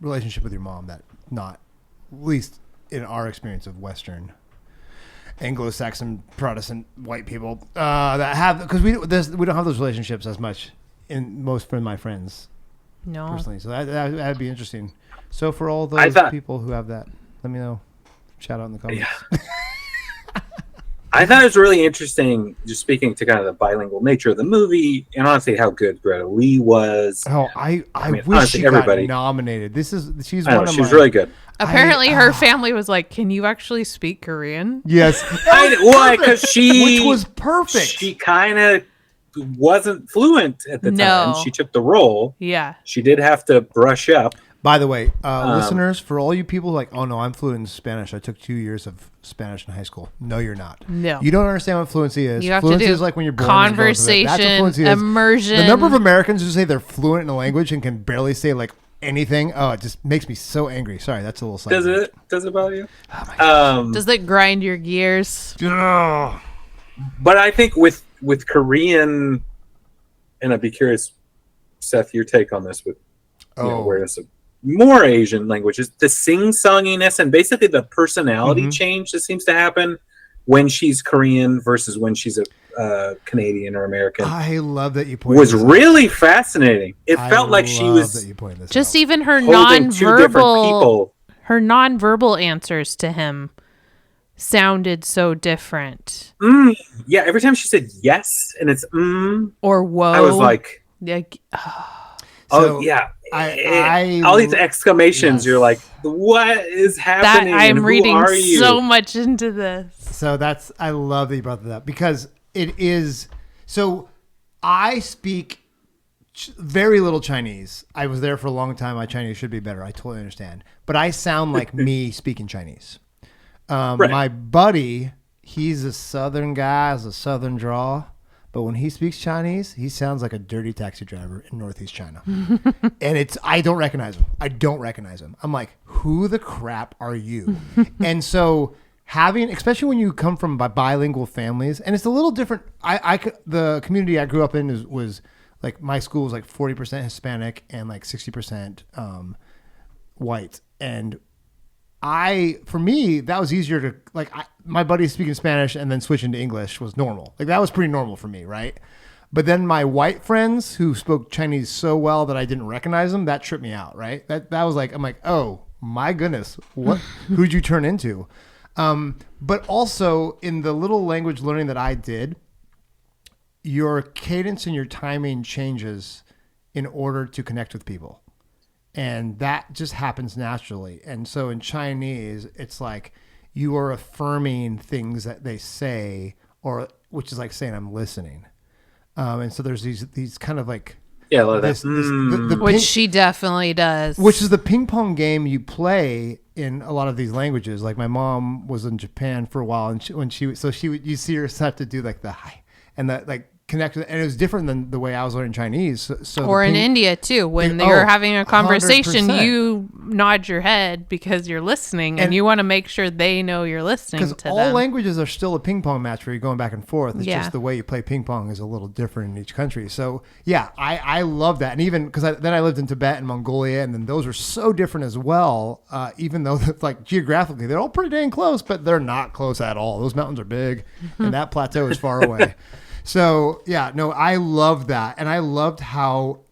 relationship with your mom that not, at least in our experience of Western Anglo-Saxon Protestant white people that have, because we don't have those relationships as much in most of my friends No. personally. So that'd be interesting. So for all those people who have that, let me know. Shout out in the comments. Yeah. I thought it was really interesting, just speaking to kind of the bilingual nature of the movie, and honestly how good Greta Lee was. Oh, I mean, wish honestly, she everybody got nominated. She's I know, one of she was my, really good. Apparently, her family was like, "Can you actually speak Korean?" Yes. Why? Because Which was perfect. She kind of wasn't fluent at the No. time. She took the role. Yeah. She did have to brush up. By the way, listeners, for all you people like, oh no, I'm fluent in Spanish. I took 2 years of Spanish in high school. No, you're not. No. You don't understand what fluency is. You have Fluency to do is like when you're born. and you go into it. That's what conversation, fluency is. immersion. The number of Americans who say they're fluent in a language and can barely say like anything, oh, it just makes me so angry. Sorry, that's a little side. Does it bother you? Does it grind your gears? Oh. But I think with Korean, and I'd be curious, Seth, your take on this with awareness of more Asian languages, the sing-songiness and basically the personality change that seems to happen when she's Korean versus when she's a Canadian or American. I love that you pointed was this really fascinating. It felt like she was that you pointed this Just out. even her holding two different people. her nonverbal answers to him sounded so different. Yeah, every time she said yes and it's Or whoa. I was like, like, Oh yeah, all these exclamations. Yes. You're like, what is happening? I'm Who reading are you? so much into this. So I love that you brought that up because it is. So I speak very little Chinese. I was there for a long time. My Chinese should be better. I totally understand. But I sound like me speaking Chinese. Right. My buddy, he's a southern guy, has a southern drawl. But when he speaks Chinese, he sounds like a dirty taxi driver in Northeast China. And I don't recognize him. I'm like, who the crap are you? And so especially when you come from bilingual families, and it's a little different. The community I grew up in was like, my school was like 40% Hispanic and like 60% white. And for me, that was easier to my buddy speaking Spanish and then switching to English was normal. Like that was pretty normal for me, right? But then my white friends who spoke Chinese so well that I didn't recognize them, that tripped me out, right? That was like, I'm like, oh my goodness, who'd you turn into? But also in the little language learning that I did, your cadence and your timing changes in order to connect with people. And that just happens naturally. And so in Chinese, it's like you are affirming things that they say, which is like saying I'm listening. And so there's these kind of like, yeah, like that. Which she definitely does. Which is the ping pong game you play in a lot of these languages. Like my mom was in Japan for a while, and you see her have to do like the hi and that like connect, and it was different than the way I was learning Chinese. Or in India too, when you're having a conversation, 100%. You nod your head because you're listening, and you want to make sure they know you're listening to them. Because all languages are still a ping pong match where you're going back and forth. It's just the way you play ping pong is a little different in each country. So yeah, I love that. And even because then I lived in Tibet and Mongolia, and then those are so different as well. Even though like geographically they're all pretty dang close, but they're not close at all. Those mountains are big, and that plateau is far away. So yeah, no, I loved that. And I loved how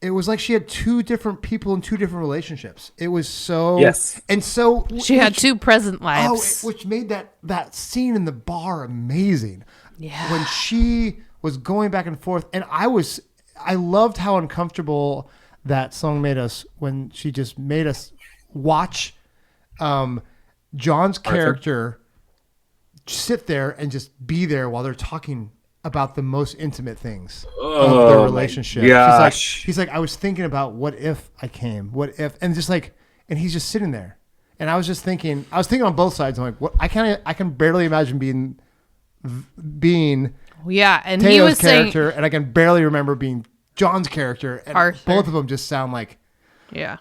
it was like she had two different people in two different relationships. It was so, yes. And so she had two present lives, which made that scene in the bar amazing. Yeah. When she was going back and forth, and I loved how uncomfortable that song made us when she just made us watch John's character sit there and just be there while they're talking about the most intimate things of their relationship. He's like, I was thinking about what if I came, and just like, and he's just sitting there. And I was thinking on both sides. I'm like, what? I can barely imagine being and Teo's he was character, saying, and I can barely remember being John's character. And Arthur. Both of them just sound like, yeah.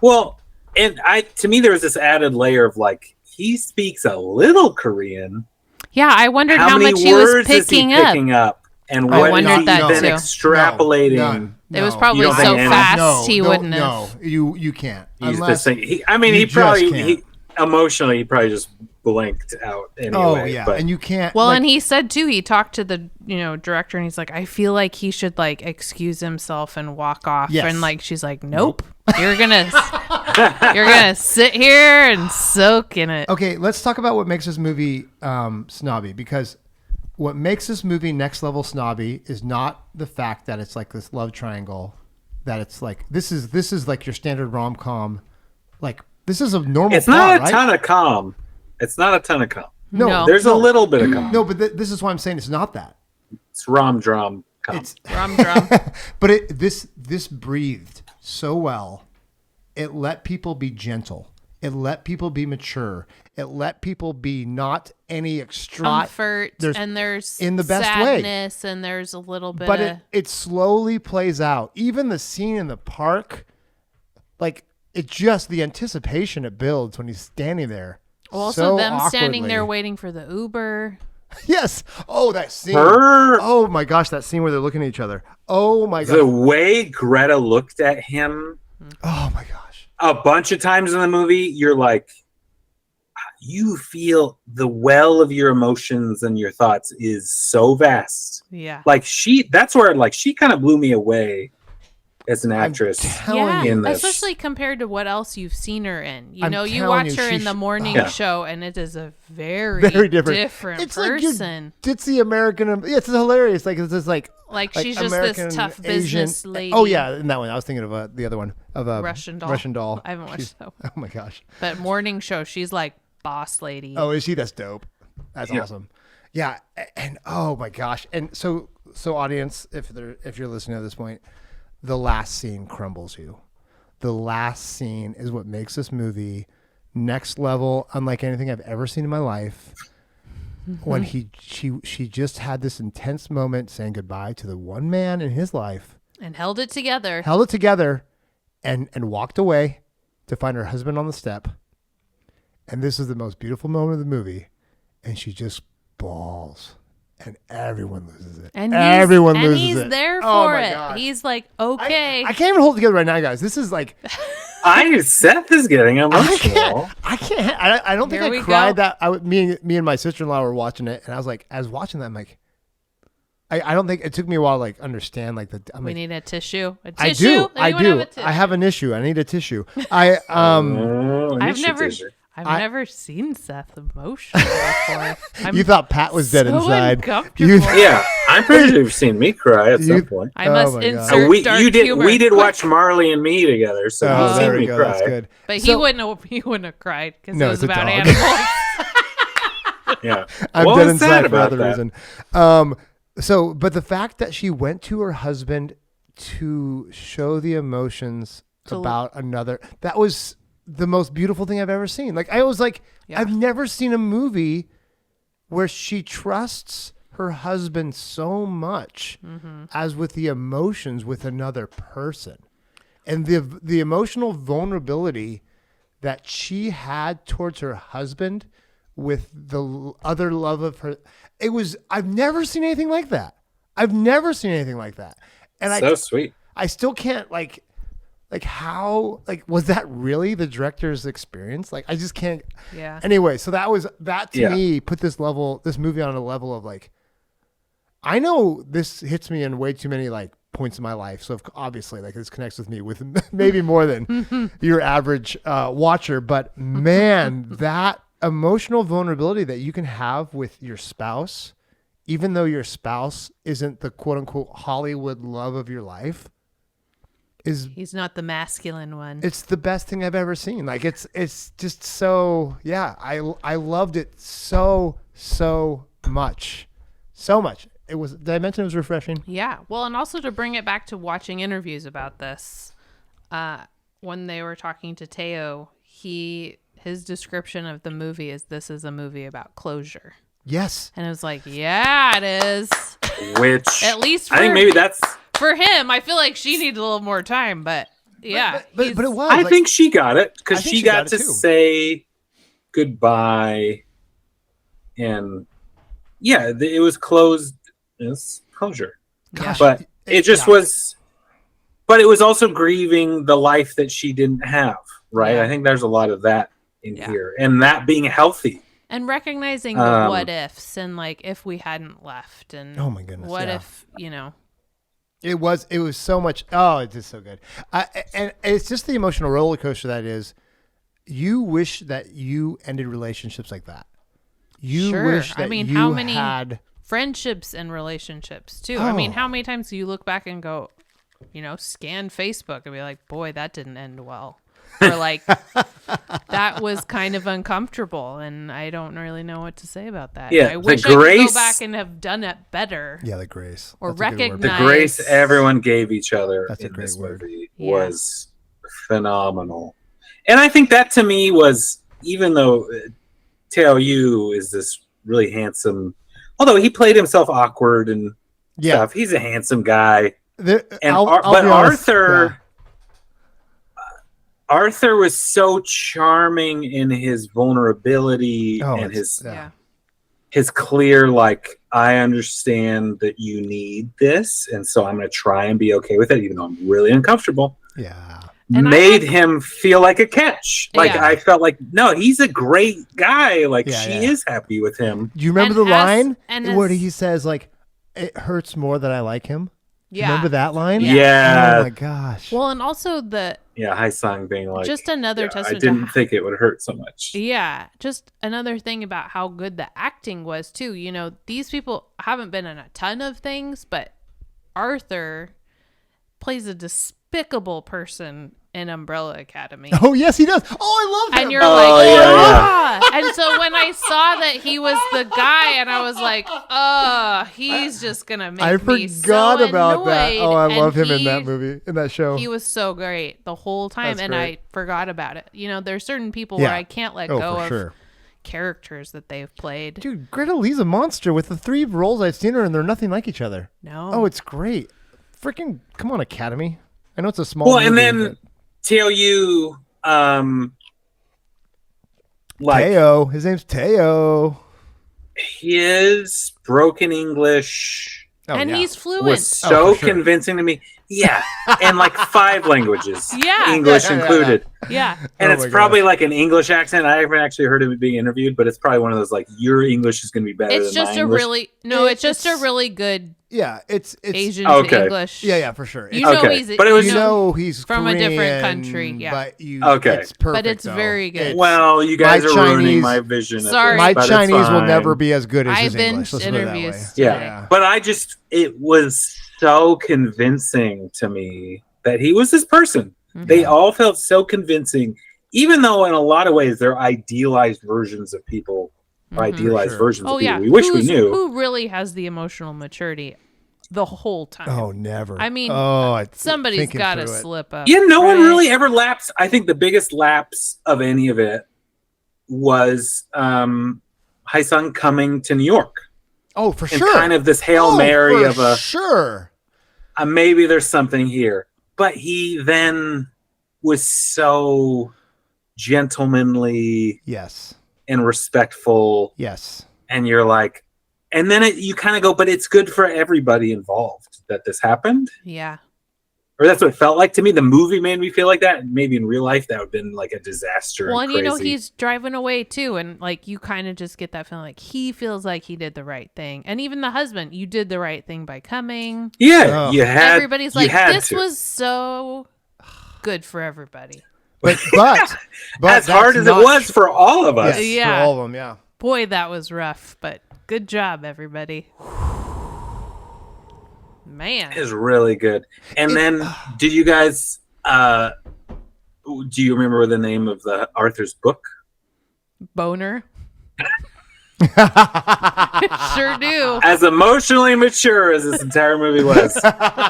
Well, and to me, there was this added layer of like, he speaks a little Korean. Yeah, I wondered how much he was picking up. And what is he then extrapolating? None. It was probably so fast he wouldn't have. No, you can't. He's just saying, he emotionally just blinked out anyway. Oh yeah, but. And you can't. Well, and he said too, he talked to the director, and he's like, I feel like he should like excuse himself and walk off. Yes. And like she's like, nope. You're gonna sit here and soak in it. Okay, let's talk about what makes this movie snobby, because what makes this movie next level snobby is not the fact that it's like this love triangle, that it's like this is like your standard rom-com, like this is a normal. It's not a ton of calm. It's not a ton of calm. No, there's a little bit of calm. No, but this is why I'm saying it's not that. It's rom-drum calm. It's rom-drum. But this breathed so well. It let people be gentle. It let people be mature. It let people be not any extra comfort. And there's in the best sadness, way. And there's a little bit. But it slowly plays out. Even the scene in the park, like it just the anticipation it builds when he's standing there. Also, so them awkwardly. standing there waiting for the Uber. Yes. Oh, that scene. Oh my gosh, that scene where they're looking at each other. Oh my gosh. The way Greta looked at him. Oh my gosh. A bunch of times in the movie, you're like, you feel the well of your emotions and your thoughts is so vast. Yeah. Like that's where like she kind of blew me away as an actress. Yeah, in this. especially compared to what else you've seen her in. You I'm know, you telling watch you, her in the morning Yeah. show, and it is a very, different It's person. like ditzy American. Yeah, it's hilarious. Like it's just like she's just American, this tough Asian. business lady. Oh yeah, in that one I was thinking of the other one of Russian doll. Russian doll. I haven't watched that one. Oh my gosh. But morning show, she's like boss lady. Oh, is she? That's dope. That's awesome. Yeah, and oh my gosh, and so audience, if you're listening at this point, the last scene crumbles you. The last scene is what makes this movie next level, unlike anything I've ever seen in my life. When she just had this intense moment saying goodbye to the one man in his life and held it together, and walked away to find her husband on the step. And this is the most beautiful moment of the movie, and she just bawls, and everyone loses it. and everyone loses he's it. there Oh for my it. gosh. He's like, okay. I can't even hold it together right now, guys. This is like Seth is getting emotional. I can't. I don't think Here I we cried go. that. Me and my sister-in-law were watching it, and I was watching that. I'm like, I don't think it took me a while to like understand like We need a tissue. A I tissue? do. I Anyone do. have a tissue? I have an issue. I need a tissue. I've never seen Seth emotional before. You thought Pat was dead so inside. uncomfortable. Yeah, I'm pretty sure you've seen me cry at some point. I must Oh my God. insert We dark did humor. watch Marley and Me together, so Oh, you've there seen we me go. cry. That's good. But So- he wouldn't have cried because No, it was it's a about dog. animals. Yeah, I'm what dead was sad inside for about other that? reason. But the fact that she went to her husband to show the emotions about another, that was the most beautiful thing I've ever seen. Like I was like, I've never seen a movie where she trusts her husband so much as with the emotions with another person, and the emotional vulnerability that she had towards her husband with the other love of her. I've never seen anything like that. And So sweet. I still can't like how, like, was that really the director's experience? Like, I just can't. Yeah. Anyway, so that to me put this movie on a level of like, I know this hits me in way too many like points in my life. So obviously like this connects with me with maybe more than your average watcher, but man, that emotional vulnerability that you can have with your spouse, even though your spouse isn't the quote unquote Hollywood love of your life, he's not the masculine one. It's the best thing I've ever seen. Like it's just so, yeah, I loved it so much. Did I mention it was refreshing? Yeah. Well, and also to bring it back to watching interviews about this, when they were talking to Teo, his description of the movie is, this is a movie about closure. Yes. And it was like, yeah, it is. Which at least I think maybe that's for him. I feel like she needed a little more time, but yeah. But it was. I think she got it because I think she she got got it to too. say goodbye, and yeah, it was closed. It's closure. Gosh, But it just was. But it was also grieving the life that she didn't have. Right. Yeah. I think there's a lot of that in here, and that being healthy. And recognizing the what ifs and like if we hadn't left and oh my goodness, what yeah. if, It was so much. Oh, it's just so good. And it's just the emotional roller coaster that is. You wish that you ended relationships like that. You Sure. wish that how you many had friendships and relationships too? Oh. I mean, how many times do you look back and go, scan Facebook and be like, boy, that didn't end well. Or like, that was kind of uncomfortable, and I don't really know what to say about that. Yeah, I wish I could go back and have done it better. Yeah, the grace. Or That's a good word. recognize The grace everyone gave each other That's a in great this word. movie Yeah. was phenomenal. And I think that to me was, even though Teo Yu is this really handsome, although he played himself awkward and stuff, he's a handsome guy. I'll be honest, Arthur... Arthur was so charming in his vulnerability and his clear, like, I understand that you need this, and so I'm going to try and be okay with it, even though I'm really uncomfortable. Yeah. And made him feel like a catch. Like, I felt like, no, he's a great guy. Like, she is happy with him. Do you remember the line where he says, like, it hurts more that I like him? Yeah. Remember that line? Yeah. Oh my gosh. Well, and also Hai Sung being like, just another I testament didn't think it would hurt so much. Yeah, just another thing about how good the acting was too. You know, these people haven't been in a ton of things, but Arthur plays a despicable person in Umbrella Academy. Oh yes, he does. Oh, I love him. And you're like, yeah. And so when I saw that he was the guy, and I was like, he's just gonna make I me so forgot about that. annoyed. Oh, I And love him in that movie, in that show. He was so great the whole time, That's and great. I forgot about it. You know, there's certain people Yeah. where I can't let Oh, go for of sure. characters that they've played. Dude, Greta Lee's a monster. With the 3 roles I've seen her in, they're nothing like each other. No. Oh, it's great. Freaking, come on, Academy. I know it's a small Well, movie. and then TLU, like Teo. His name's Teo. his broken English and yeah. he's fluent. was so for sure. convincing to me. Yeah, and like 5 languages, Yeah. English Yeah. included. Yeah. And Oh it's my probably gosh. like an English accent. I haven't actually heard him being interviewed, but it's probably one of those like your English is going to be better It's than just my a English. really no. It's just a It's- really good Yeah, it's Asian Okay. to English. Yeah, for sure. You know Okay. he's But it was- You know he's from a different Korean, country, yeah. But you, Okay. it's perfect. But it's though. very good. It's- Well, you guys My are ruining Chinese- my vision. Sorry. Of my this, but it's Chinese will fine. never be as good as I his English. binged Let's put it that interviews way. today. Yeah. But it was so convincing to me that he was this person. Mm-hmm. They all felt so convincing, even though in a lot of ways they're idealized versions of people, or idealized Sure. versions Oh of people yeah. we wish we knew. Who really has the emotional maturity the whole time? Oh, never. I mean, somebody's thinking got to through it. slip up. Yeah, no one right? really ever lapsed. I think the biggest lapse of any of it was Hai Sung coming to New York. Oh, for And sure. kind of this Hail Mary for of a sure. maybe there's something here. But he then was so gentlemanly Yes. and respectful. Yes. And you're like, and then you kind of go, but it's good for everybody involved that this happened. Yeah. Or that's what it felt like to me. The movie made me feel like that. Maybe in real life that would have been like a disaster. Well, and and you know crazy. he's driving away too, and like you kind of just get that feeling like he feels like he did the right thing, and even the husband, you did the right thing by coming. Yeah, Oh. you had. Everybody's you like, had this to. was so good for everybody. But as that's hard as it not was for all of us. Yes, Yeah. for all of them, yeah. Boy, that was rough, but good job, everybody. Man, It was really good. And then, did you guys? Do you remember the name of the Arthur's book? boner. Sure do. As emotionally mature as this entire movie was,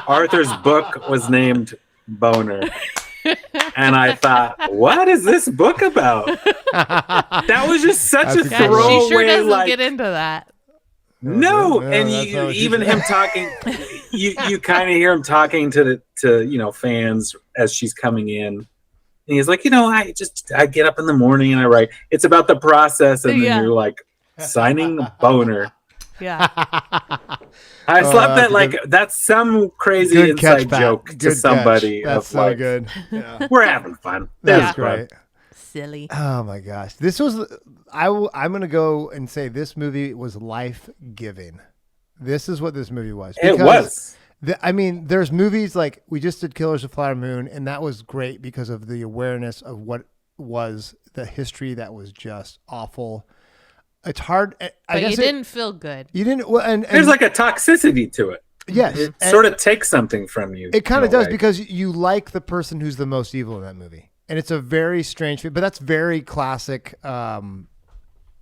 Arthur's book was named Boner. And I thought, what is this book about? That was just such That's a a good God, one. throwaway. she sure doesn't like, get into that. no, Yeah, and that's you not what she even said. him talking. You kind of hear him talking to fans as she's coming in. And he's like, I get up in the morning and I write. It's about the process, and then Yeah. you're like signing Boner. Yeah. I slept that that's like good. that's some crazy Good catch, inside Pat. joke Good to catch. somebody. That's of so like, good. Yeah. we're having fun. That's This is fun. great. Silly. Oh my gosh, this was. I'm gonna go and say this movie was life giving. This is what this movie was. It Because was. I mean, there's movies like we just did Killers of the Flower Moon, and that was great because of the awareness of what was the history that was just awful. It's hard. I But guess you didn't feel good. You didn't. Well, and There's like a toxicity to it. yes, It and sort of takes something from you. it kind in of a does way. because you like the person who's the most evil in that movie, and it's a very strange. But that's very classic.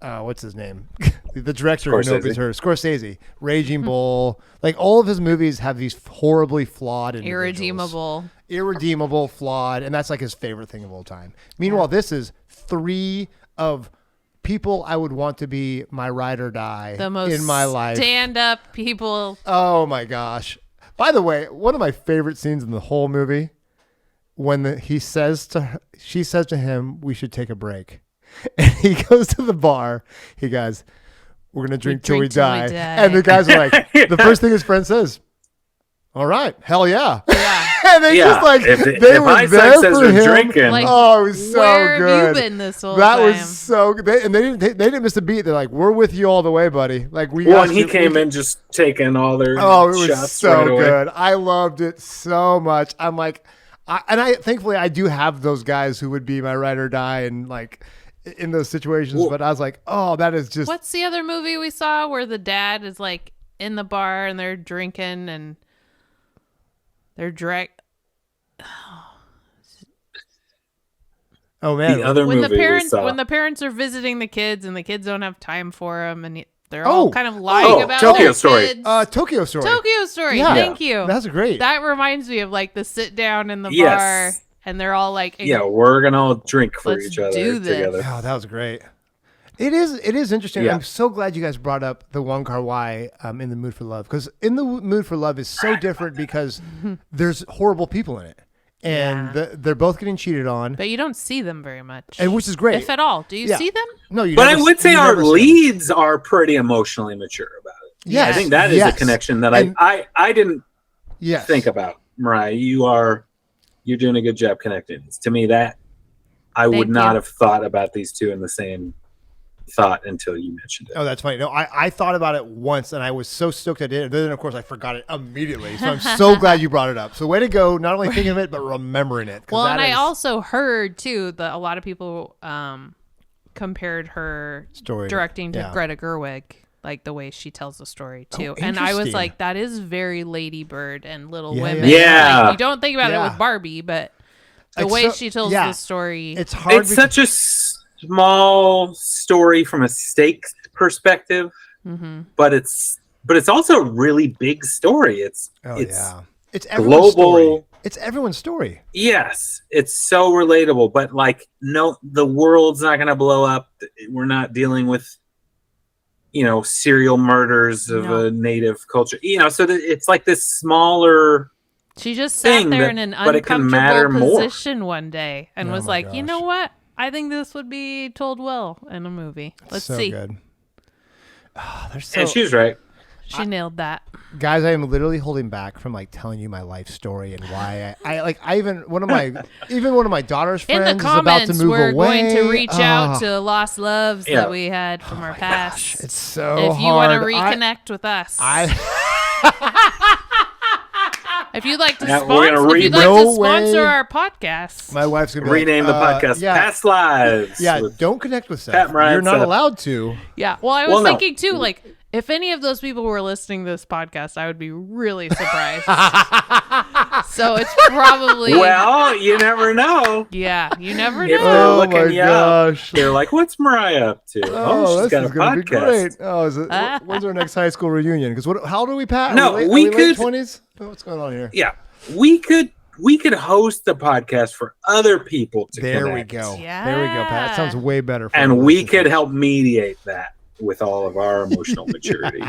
What's his name? The director who nobody's heard. Scorsese, Raging Bull. Like all of his movies have these horribly flawed individuals. Irredeemable, flawed, and that's like his favorite thing of all time. Meanwhile, this is 3 of people I would want to be my ride or die The most in my life. stand-up people. Oh my gosh! By the way, one of my favorite scenes in the whole movie when she says to him, "We should take a break," and he goes to the bar. He goes, "We're gonna drink till we die," and the guys are like, the first thing his friend says, "All right, hell yeah." Yeah. And they just like if they were Isaac there says for we're him. drinking, Like, Oh, it was so where good. have you been this whole That time? was so good. And they didn't miss a beat. They're like, "We're with you all the way, buddy." Like we. well, got and he you. came in just taking all their Oh, it was shots so right away. good. I loved it so much. I'm like, thankfully I do have those guys who would be my ride or die and like in those situations. Well, but I was like, oh, that is just. What's the other movie we saw where the dad is like in the bar and they're drinking and they're Oh man, The other when movie the parents we saw. when the parents are visiting the kids and the kids don't have time for them and they're all kind of lying Oh, about Tokyo their Story. kids. Tokyo Story. Tokyo Story. Yeah. Thank you. That's great. That reminds me of like the sit down in the Yes. bar and they're all like, Yeah, we're gonna all drink for Let's each other do this. together. Oh, that was great. It is interesting. Yeah. I'm so glad you guys brought up the Wong Kar-wai in the Mood for Love, because in the Mood for Love is so different because there's horrible people in it, and they're both getting cheated on, but you don't see them very much, and which is great, if at all. Do you Yeah. see them? No, you. But never, I would say you our never see them. leads are pretty emotionally mature about it. Yes, I think that is yes. a connection that And- I didn't Yes. think about. Mariah, you're doing a good job connecting. To me, that I would Thank not you. have thought about these two in the same thought until you mentioned it. Oh, that's funny. No, I thought about it once, and I was so stoked I did it. Then, of course, I forgot it immediately. So I'm so glad you brought it up. So way to go, not only thinking of it, but remembering it. 'cause Well, that and I is also heard too that a lot of people compared her Story. directing to Yeah. Greta Gerwig, like the way she tells the story too. Oh, And I was interesting. like, that is very Lady Bird and Little Yeah, Women. yeah. Like, you don't think about Yeah. it with Barbie, but the It's way so- she tells yeah. the story. It's hard. It's such a small story from a stakes perspective, but it's also a really big story. It's It's everyone's global. story. It's everyone's story. Yes, it's so relatable, but like, no, the world's not going to blow up. We're not dealing with, serial murders of a native culture. So it's like this smaller. She just sat thing there that- in an but it can matter uncomfortable more. position one day and Oh was my like, you gosh. know what? I think this would be told well in a movie. Let's so see. good. Oh, they're And so she was right. She nailed that. guys. I am literally holding back from like telling you my life story and why I even one of my daughter's In friends the is about to comments, move we're away. going to reach out Oh, to lost loves Yeah. that we had from our past. It's so if you hard. want to reconnect with us, if you'd like to Yeah, we're gonna sponsor, if you'd like No to sponsor way. our podcast, my wife's gonna be Rename the like, podcast Yeah, Past Lives. yeah. with Don't connect with Seth. Pat, Mariah, You're not Seth. allowed to. yeah. Well, I was Well, no. thinking too, like if any of those people were listening to this podcast, I would be really surprised. So it's probably Well, you never know. yeah. You never If know. they're Oh looking my you up, gosh. they're like, "What's Mariah up to? Oh, she's this got a is gonna be podcast." great. Oh, is it? When's our next high school reunion? Because how old are we, Pat? No, are we late could- 20s. What's going on here? Yeah, we could host the podcast for other people to There connect. we go. There we go, Pat. That sounds way better. For And the we listeners. could help mediate that with all of our emotional maturity.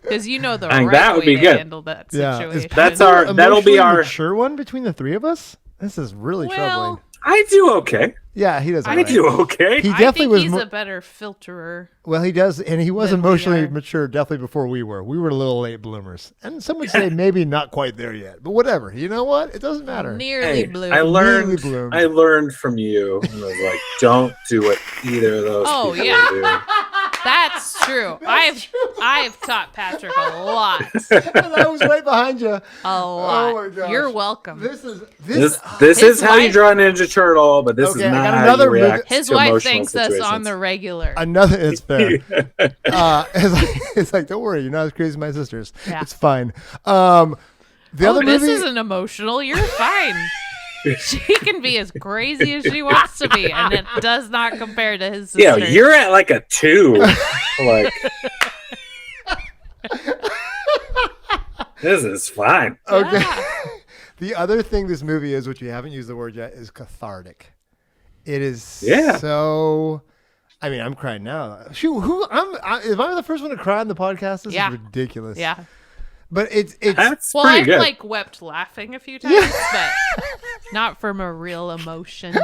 Because you know the I think right that would way be to good. handle that Yeah, situation. That's our- that'll be emotionally our- mature one between the three of us. This is really troubling. I do okay. Yeah, he does. I all right. do okay. He I definitely think was. he's mo- a better filterer. Well, he does, and he was than we emotionally are. mature definitely before we were. We were a little late bloomers, and some would say maybe not quite there yet. But whatever, you know what? It doesn't matter. Nearly Hey, blue. I learned. bloomed. I learned from you. And I was like, don't do what either of those Oh, people yeah. do. That's true. I've taught Patrick a lot. I was right behind you. A lot. Oh my gosh. You're welcome. This is This His is how you wife- draw a Ninja Turtle, but this Okay, is I not got how another you react His to wife emotional thanks us on situations. the regular. another. It's fair. It's like, don't worry, you're not as crazy as my sisters. Yeah. It's fine. The other this movie. isn't emotional. You're fine. She can be as crazy as she wants to be, and it does not compare to his sister. Yeah, you're at like a 2. Like, this is fine. Okay. Yeah. The other thing this movie is, which we haven't used the word yet, is cathartic. It is Yeah. so. I mean, I'm crying now. Shoot, if I'm the first one to cry on the podcast, this Yeah. is ridiculous. Yeah. But it's That's Well, pretty I've good. like wept laughing a few times, but not from a real emotion.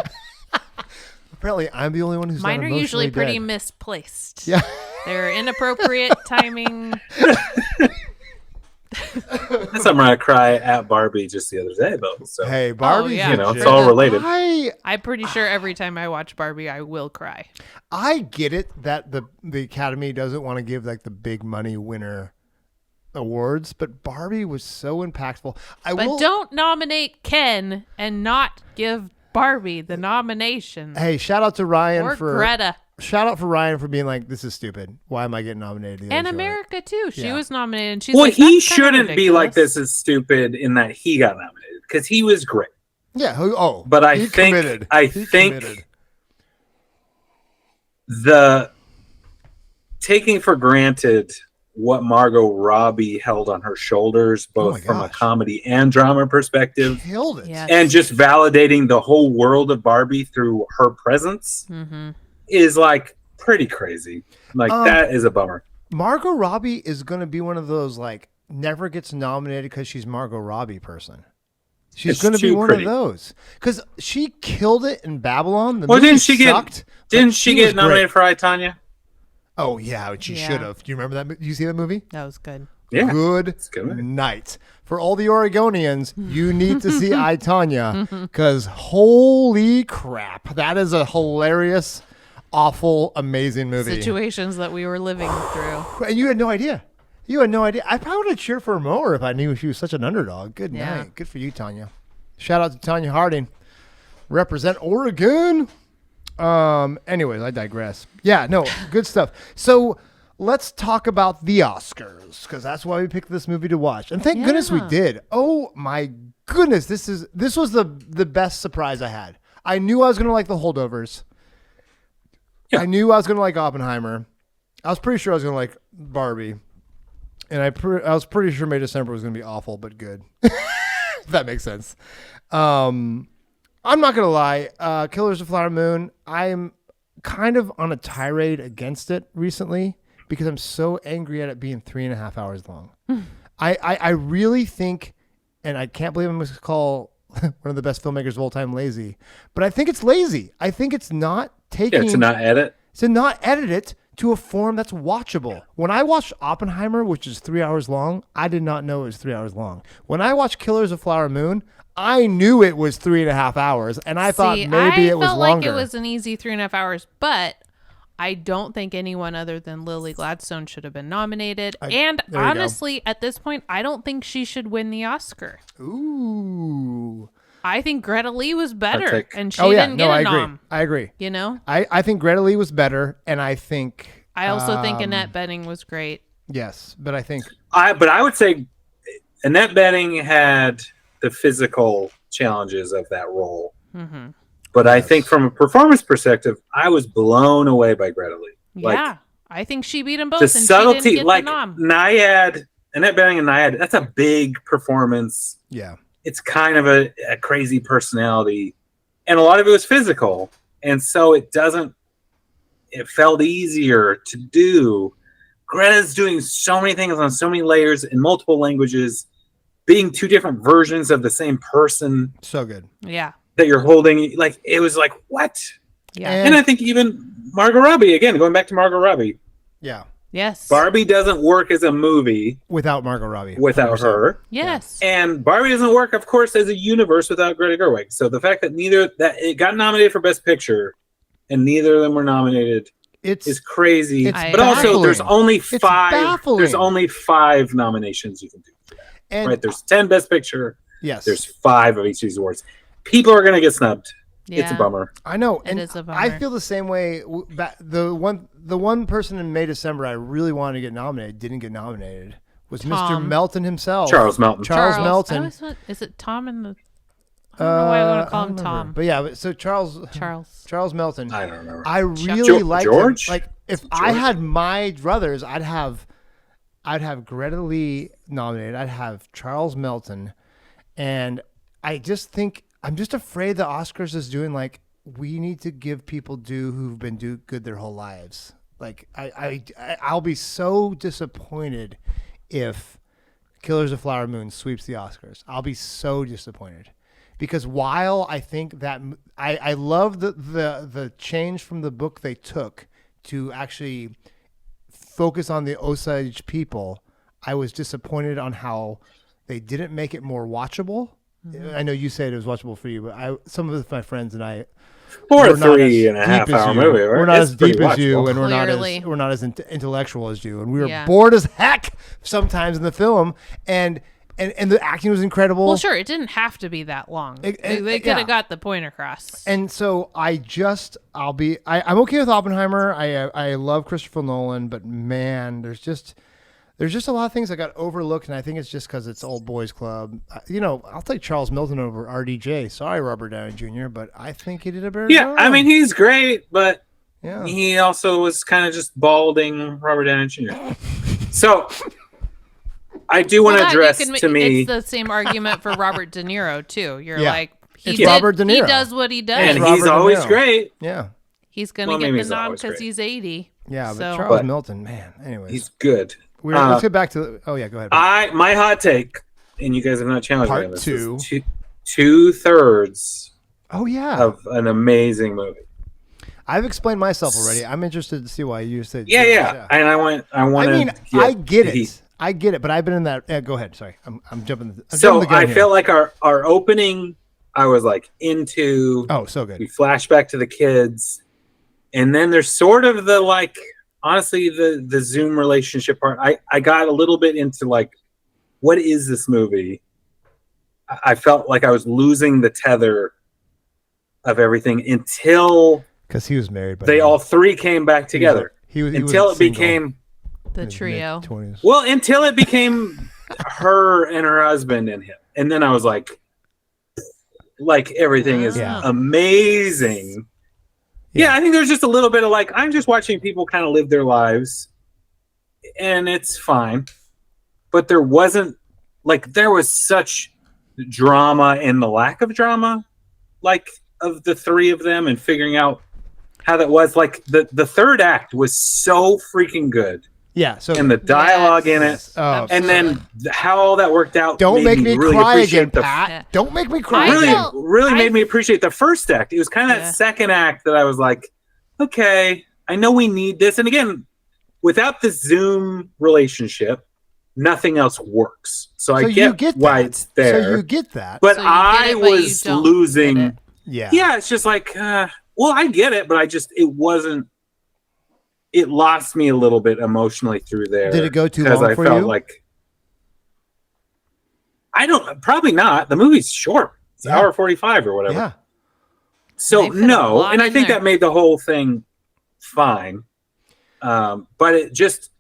apparently I'm the only one who's Mine not are usually emotionally pretty dead. misplaced. Yeah. They're inappropriate timing. That's something I cry at Barbie just the other day, though. So Hey, Barbie, yeah. you know, it's all related. I'm pretty sure every time I watch Barbie, I will cry. I get it that the Academy doesn't want to give like the big money winner awards, but Barbie was so impactful. Don't nominate Ken and not give Barbie the nomination. Hey, shout out to Ryan or for Greta. Shout out for Ryan for being like, this is stupid. Why am I getting nominated? And America too. She was nominated. And she's well, like, he "That's kinda shouldn't be like, ridiculous." this is stupid in that he got nominated because he was great. Yeah. But I he think committed. I He think committed. the taking for granted what Margot Robbie held on her shoulders, both from a comedy and drama perspective, Killed it. Yes. and just validating the whole world of Barbie through her presence is like pretty crazy. Like that is a bummer. Margot Robbie is going to be one of those like never gets nominated because she's Margot Robbie person. She's going to be one of those because she killed it in Babylon. The movie didn't she sucked, Didn't she was get nominated great. for I, Tonya? Oh yeah, she should have. Do you remember that? You see that movie? That was good. Yeah, good night for all the Oregonians. You need to see I, Tonya, because holy crap, that is a hilarious, awful, amazing movie. Situations that we were living through. And you had no idea. You had no idea. I probably would have cheered for her more if I knew she was such an underdog. Good night. Good for you, Tonya. Shout out to Tonya Harding. Represent Oregon. Anyways, I digress. Yeah, no, good stuff. So let's talk about the Oscars because that's why we picked this movie to watch. And thank goodness we did. Oh my goodness, this was the best surprise I had. I knew I was gonna like The Holdovers. Yeah. I knew I was gonna like Oppenheimer. I was pretty sure I was gonna like Barbie. And I was pretty sure May December was going to be awful, but good. If that makes sense. I'm not going to lie. Killers of the Flower Moon, I'm kind of on a tirade against it recently because I'm so angry at it being 3.5 hours long. I really think, and I can't believe I'm going to call one of the best filmmakers of all time lazy, but I think it's lazy. I think it's not taking... Yeah, to not edit it to a form that's watchable. When I watched Oppenheimer, which is 3 hours long, I did not know it was 3 hours long. When I watched Killers of Flower Moon, I knew it was 3.5 hours, and I thought maybe it was longer. I felt like it was an easy 3.5 hours, but I don't think anyone other than Lily Gladstone should have been nominated. And honestly, at this point, I don't think she should win the Oscar. Ooh. I think Greta Lee was better, and she didn't get a nom. I agree. You know? I think Greta Lee was better, and I think... I also think Annette Bening was great. Yes, but I think... But I would say Annette Bening had the physical challenges of that role. Mm-hmm. But I think from a performance perspective, I was blown away by Greta Lee. Yeah, I think she beat them both, the and subtlety, she didn't get like the nom. Nyad, Annette Bening and Nyad, that's a big performance. Yeah. It's kind of a crazy personality, and a lot of it was physical, and so it felt easier to do. Greta's doing so many things on so many layers in multiple languages, being two different versions of the same person. So good. Yeah. That you're holding, like, it was like, what? Yeah. And I think even Margot Robbie, again, going back to Margot Robbie. Yeah. Yes. Barbie doesn't work as a movie without Margot Robbie. Without her. Yes. And Barbie doesn't work, of course, as a universe without Greta Gerwig. So the fact that it got nominated for Best Picture and neither of them were nominated is crazy. But also there's only five nominations you can do. And right? There's 10 Best Picture. Yes. There's 5 of each of these awards. People are gonna get snubbed. Yeah. It's a bummer. I know, it is a bummer. I feel the same way. The one person in May December I really wanted to get nominated didn't get nominated was Mr. Melton himself. Charles Melton. Charles Melton. Is it Tom in the? I don't know why I want to call him Tom. But yeah, so Charles Melton. I don't remember. I really liked George. Him. Like if I had my druthers, I'd have Greta Lee nominated. I'd have Charles Melton, and I just think. I'm just afraid the Oscars is doing like we need to give people due who've been good their whole lives. Like I'll be so disappointed if Killers of Flower Moon sweeps the Oscars. I'll be so disappointed because while I think that I love the change from the book they took to actually focus on the Osage people, I was disappointed on how they didn't make it more watchable. I know you said it was watchable for you, but some of my friends and I Or we're a not as 3.5 deep as hour you. movie. Right? We're not It's as deep pretty as you, watchable. and Clearly. we're not as intellectual as you, and we were Yeah. bored as heck sometimes in the film, and the acting was incredible. Well, sure, it didn't have to be that long. They could yeah. have got the point across. And so I'm okay with Oppenheimer. I love Christopher Nolan, but man, there's just a lot of things that got overlooked, and I think it's just because it's Old Boys Club. I'll take Charles Milton over RDJ. Sorry, Robert Downey Jr., but I think he did a better job. I mean, he's great, but Yeah. he also was kind of just balding Robert Downey Jr. So I do want to address to me. It's the same argument for Robert De Niro too. You're Yeah. like It's Robert De Niro. He does what he does. and Robert he's De always Niro. great. Yeah. He's gonna Well, get maybe the he's nom always because great. he's 80. Yeah, but So- Charles But- Milton, man. Anyways, He's good. let's get back to. Oh yeah, go ahead. My hot take, and you guys have not challenged me Part on this, two. is 2/3 Oh yeah, of an amazing movie. I've explained myself already. I'm interested to see why you said. Yeah. And I want I mean, to. I get it. I get it, but I've been in that. Go ahead. Sorry, I'm jumping. So the gun I here. felt like our opening, I was like into. Oh, so good. We flash back to the kids, and then there's sort of the like, honestly, the Zoom relationship part. I got a little bit into like, what is this movie? I felt like I was losing the tether of everything until Because he was married, but they all three came back together. He was until it became the trio. well, until it became her and her husband and him, and then I was like everything is Yeah. amazing. Yeah. Yeah, I think there's just a little bit of like I'm just watching people kind of live their lives, and it's fine. But there wasn't there was such drama and the lack of drama, of the three of them and figuring out how that was. Like the third act was so freaking good. Yeah. So And the dialogue in it. Oh, And then how all that worked out. don't made make me really cry appreciate again, the Pat. Yeah. Don't make me cry. I again. felt- made me appreciate the first act. It was kind of that second act that I was like, okay, I know we need this. And again, without the Zoom relationship, nothing else works. So I you get why that. it's there. So you get that. but So you get I it, but you was don't losing. get it. yeah. Yeah, it's just like, well, I get it, but it wasn't. It lost me a little bit emotionally through there. Did it go too because long I for felt you? like probably not. The movie's short. It's an hour 45 or whatever. Yeah. So They fit a no, lot and I in think there. that made the whole thing fine. But it just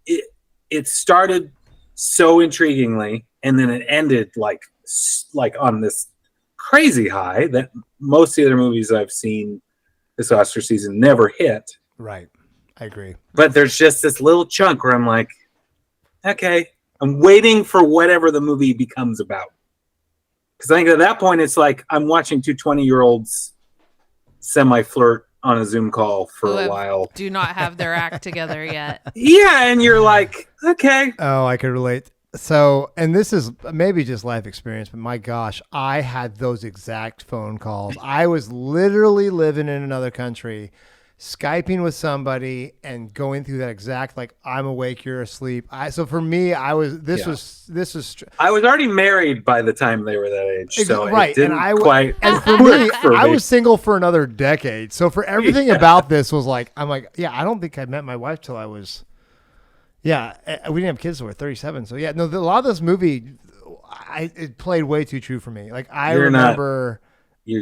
it started so intriguingly, and then it ended like on this crazy high that most of the other movies I've seen this Oscar season never hit. Right. I agree. But there's just this little chunk where I'm like, okay, I'm waiting for whatever the movie becomes about. Because I think at that point, it's like I'm watching two 20-year-olds semi-flirt on a Zoom call for Who a while. do not have their act together yet. Yeah, and you're like, okay. Oh, I could relate. So, and this is maybe just life experience, but my gosh, I had those exact phone calls. I was literally living in another country, Skyping with somebody and going through that exact, like, I'm awake, you're asleep. So for me, this was I was already married by the time they were that age, so right. it didn't And quite. and for me, I was single for another decade. So for everything about this was like, I'm like, yeah, I don't think I met my wife till I was, we didn't have kids till we were 37. So yeah, no, a lot of this movie, it played way too true for me. Like I remember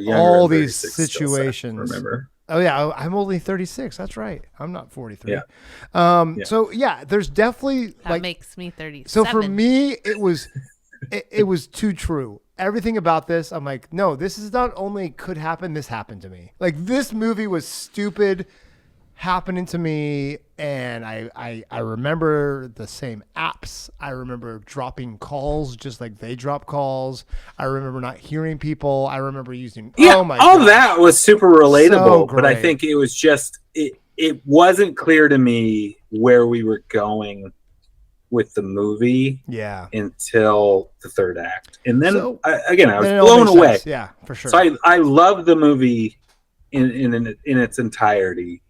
all these situations. Remember? Oh yeah, I'm only 36. That's right. I'm not 43. Yeah. So yeah, there's definitely That makes me 37. So for me, it was too true. Everything about this, I'm like, no, this is not only could happen, this happened to me. Like this movie was stupid happening to me, and I remember the same apps. I remember dropping calls just like they drop calls. I remember not hearing people. I remember using all that was super relatable, but I great. think it was just it wasn't clear to me where we were going with the movie until the third act. And then I was blown away. Sense. Yeah, for sure. So I love the movie in its entirety,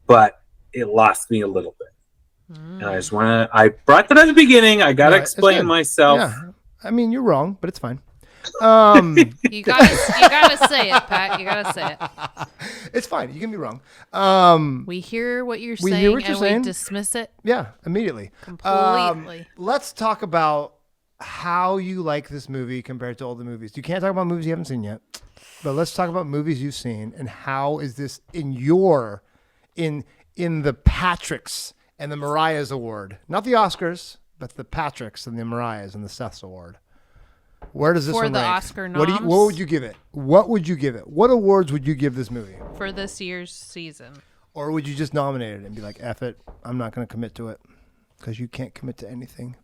but it lost me a little bit. And I just want to. I brought that at the beginning. I got to No, it's explain good. myself. Yeah. I mean, you're wrong, but it's fine. You gotta say it, Pat. You gotta say it. It's fine. You can be wrong. We hear what you're We saying hear what you're and saying. we dismiss it Yeah, immediately. completely. Let's talk about how you like this movie compared to all the movies. You can't talk about movies you haven't seen yet, but let's talk about movies you've seen and how is this in your in the Patricks and the Mariah's award, not the Oscars, but the Patricks and the Mariah's and the Seth's award. Where does this For one the rank? Oscar What noms? would you give it? What would you give it? What awards would you give this movie? For this year's season. Or would you just nominate it and be like, F it, I'm not going to commit to it? Because you can't commit to anything.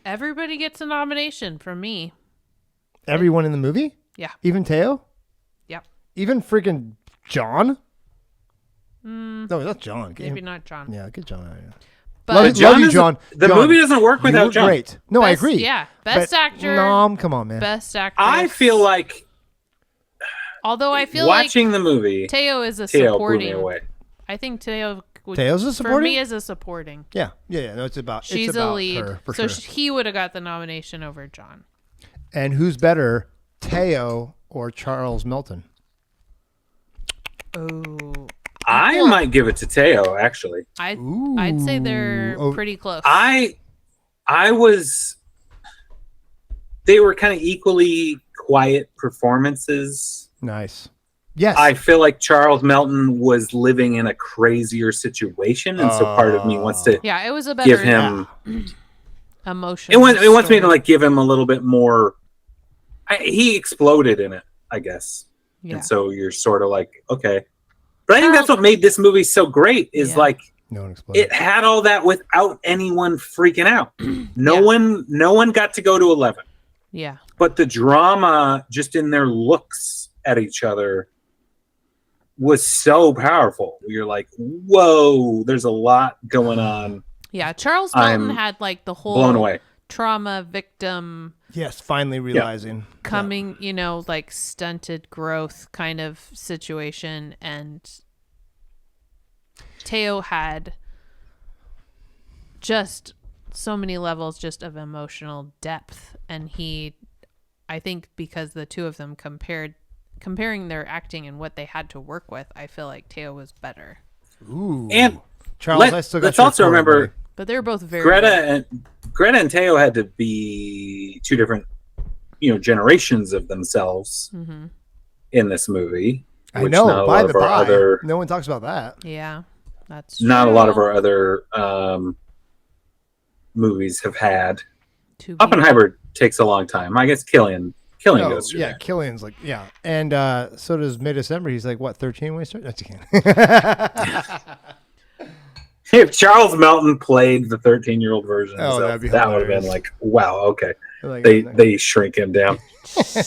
Everybody gets a nomination from me. Everyone in the movie? Yeah. Even Teo? Yep. Even freaking John? No, that's John. Get Maybe him- not John. Yeah, get John out of here. But Love John you, is- John. the John, movie doesn't work you without were John. Great. No, I Best- agree. yeah, best But, actor. No, come on, man. Best actress. I feel like Although I feel watching like the movie, Teo is a Teo blew supporting. me away. I think Teo would, Teo's a for supporting? me is a supporting. Yeah. No, it's about She's it's a about lead, her, for so sure. he would have got the nomination over John. And who's better, Teo or Charles Melton? Oh, I might give it to Teo. Actually, I'd say they're Ooh. pretty close. I was. They were kind of equally quiet performances. Nice. Yes. I feel like Charles Melton was living in a crazier situation, and so part of me wants to yeah, it was a better give him. emotion. It wants me to like give him a little bit more. He exploded in it, I guess, Yeah. and so you're sort of like, okay. But I think that's what made this movie so great. Is Yeah. like no one exploded. it had all that without anyone freaking out. No one got to go to 11. Yeah. But the drama, just in their looks at each other, was so powerful. You're like, whoa, there's a lot going on. Yeah. Charles Melton I'm had like the whole Blown away. trauma victim Yes, finally realizing. coming, like stunted growth kind of situation. And Teo had just so many levels just of emotional depth. And I think because the two of them comparing their acting and what they had to work with, I feel like Teo was better. Ooh. And Charles, I still got let's your also corner, remember buddy. But they're both very Greta and Teo had to be two different, generations of themselves in this movie. I which know. not a By lot the of our by, other, no one talks about that. Yeah, that's not a lot of true. our other movies have had. To be- Oppenheimer takes a long time. I guess Killian No, goes through yeah, that. Killian's like, yeah. And so does Mid-December. He's like, what, 13 when he started? That's again. If Charles Melton played the 13-year-old version, Oh, that'd be that would have been hilarious. like, wow, okay. Like, They shrink him down,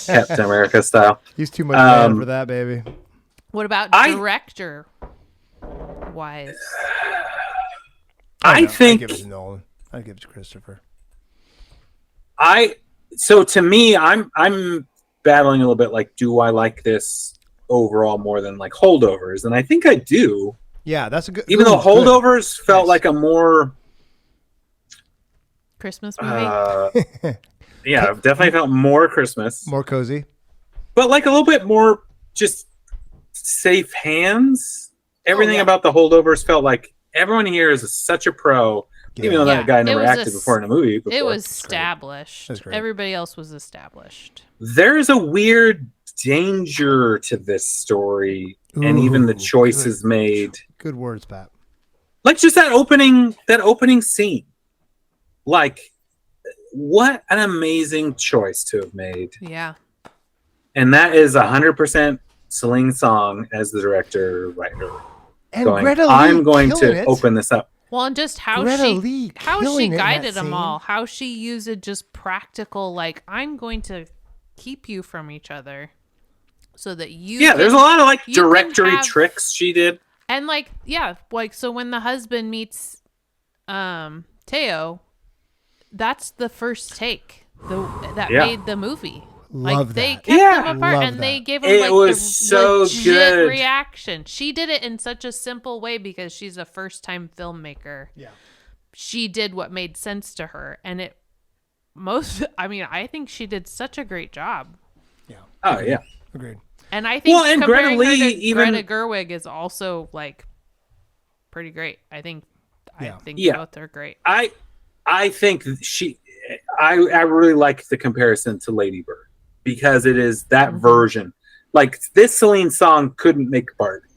Captain America style. he's too much man for that, baby. What about I- director wise? I think I'd give it to Nolan. I'd give it to Christopher. So to me, I'm battling a little bit. Like, do I like this overall more than like Holdovers? And I think I do. Yeah, that's a good. Even ooh, though it's good. Holdovers felt Nice. like a more, Christmas movie? yeah, definitely felt more Christmas, More cozy. but like a little bit more just safe hands. Everything yeah. about the Holdovers felt like everyone here is such a pro. Even though Yeah, that guy it never was acted before in a movie. Before. It was great. established. That's great. Everybody else was established. There's a weird danger to this story, and even the Ooh, choices made. Good words, Pat. Like just that opening scene. Like, what an amazing choice to have made. Yeah. And that is 100% Celine Song as the director, writer. And Going, Greta Lee I'm going killing to it. open this up. Well, and just how Greta she Lee killing it in guided that them all, scene. how she used it just practical, like I'm going to keep you from each other, so that you. Yeah, there's a lot of like you can directory have- tricks she did. And like, yeah, like so when the husband meets Teo, that's the first take that Yeah. made the movie. Love Like they that. kept Yeah. them apart Love and they that. gave him It like was the so legit good. reaction. She did it in such a simple way because she's a first time filmmaker. Yeah. she did what made sense to her. And I think she did such a great job. Yeah. Oh yeah. Agreed. And I think and comparing Greta her Lee to even Greta Gerwig is also like pretty great. I think both are great. I think I really like the comparison to Lady Bird because it is that version. Like this Celine song couldn't make Barbie.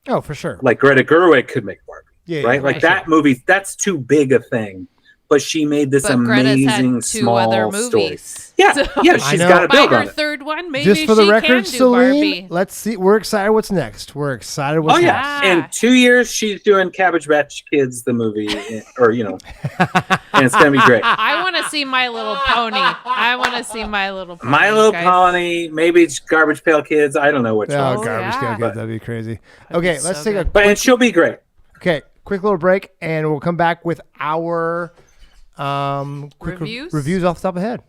Oh, for sure. Like Greta Gerwig could make Barbie. Yeah, right? Like that movie, that's too big a thing. But she made this amazing had 2 small other story. movies. Yeah, So yeah, she's got to by build her on it. third one, maybe Just for the she record, can do Celine, Barbie. let's see. We're excited what's next. We're excited what's Oh yeah, Ah. in 2 years she's doing Cabbage Patch Kids the movie, or and it's gonna be great. I want to see My Little Pony. I want to see My Little Pony. My Little guys. Pony, maybe it's Garbage Pail Kids. I don't know which Oh, one. garbage yeah. can that'd be crazy. That'd Okay, be let's so take a good. But and she'll be great. quick little break, and we'll come back with our quick reviews off the top of the head.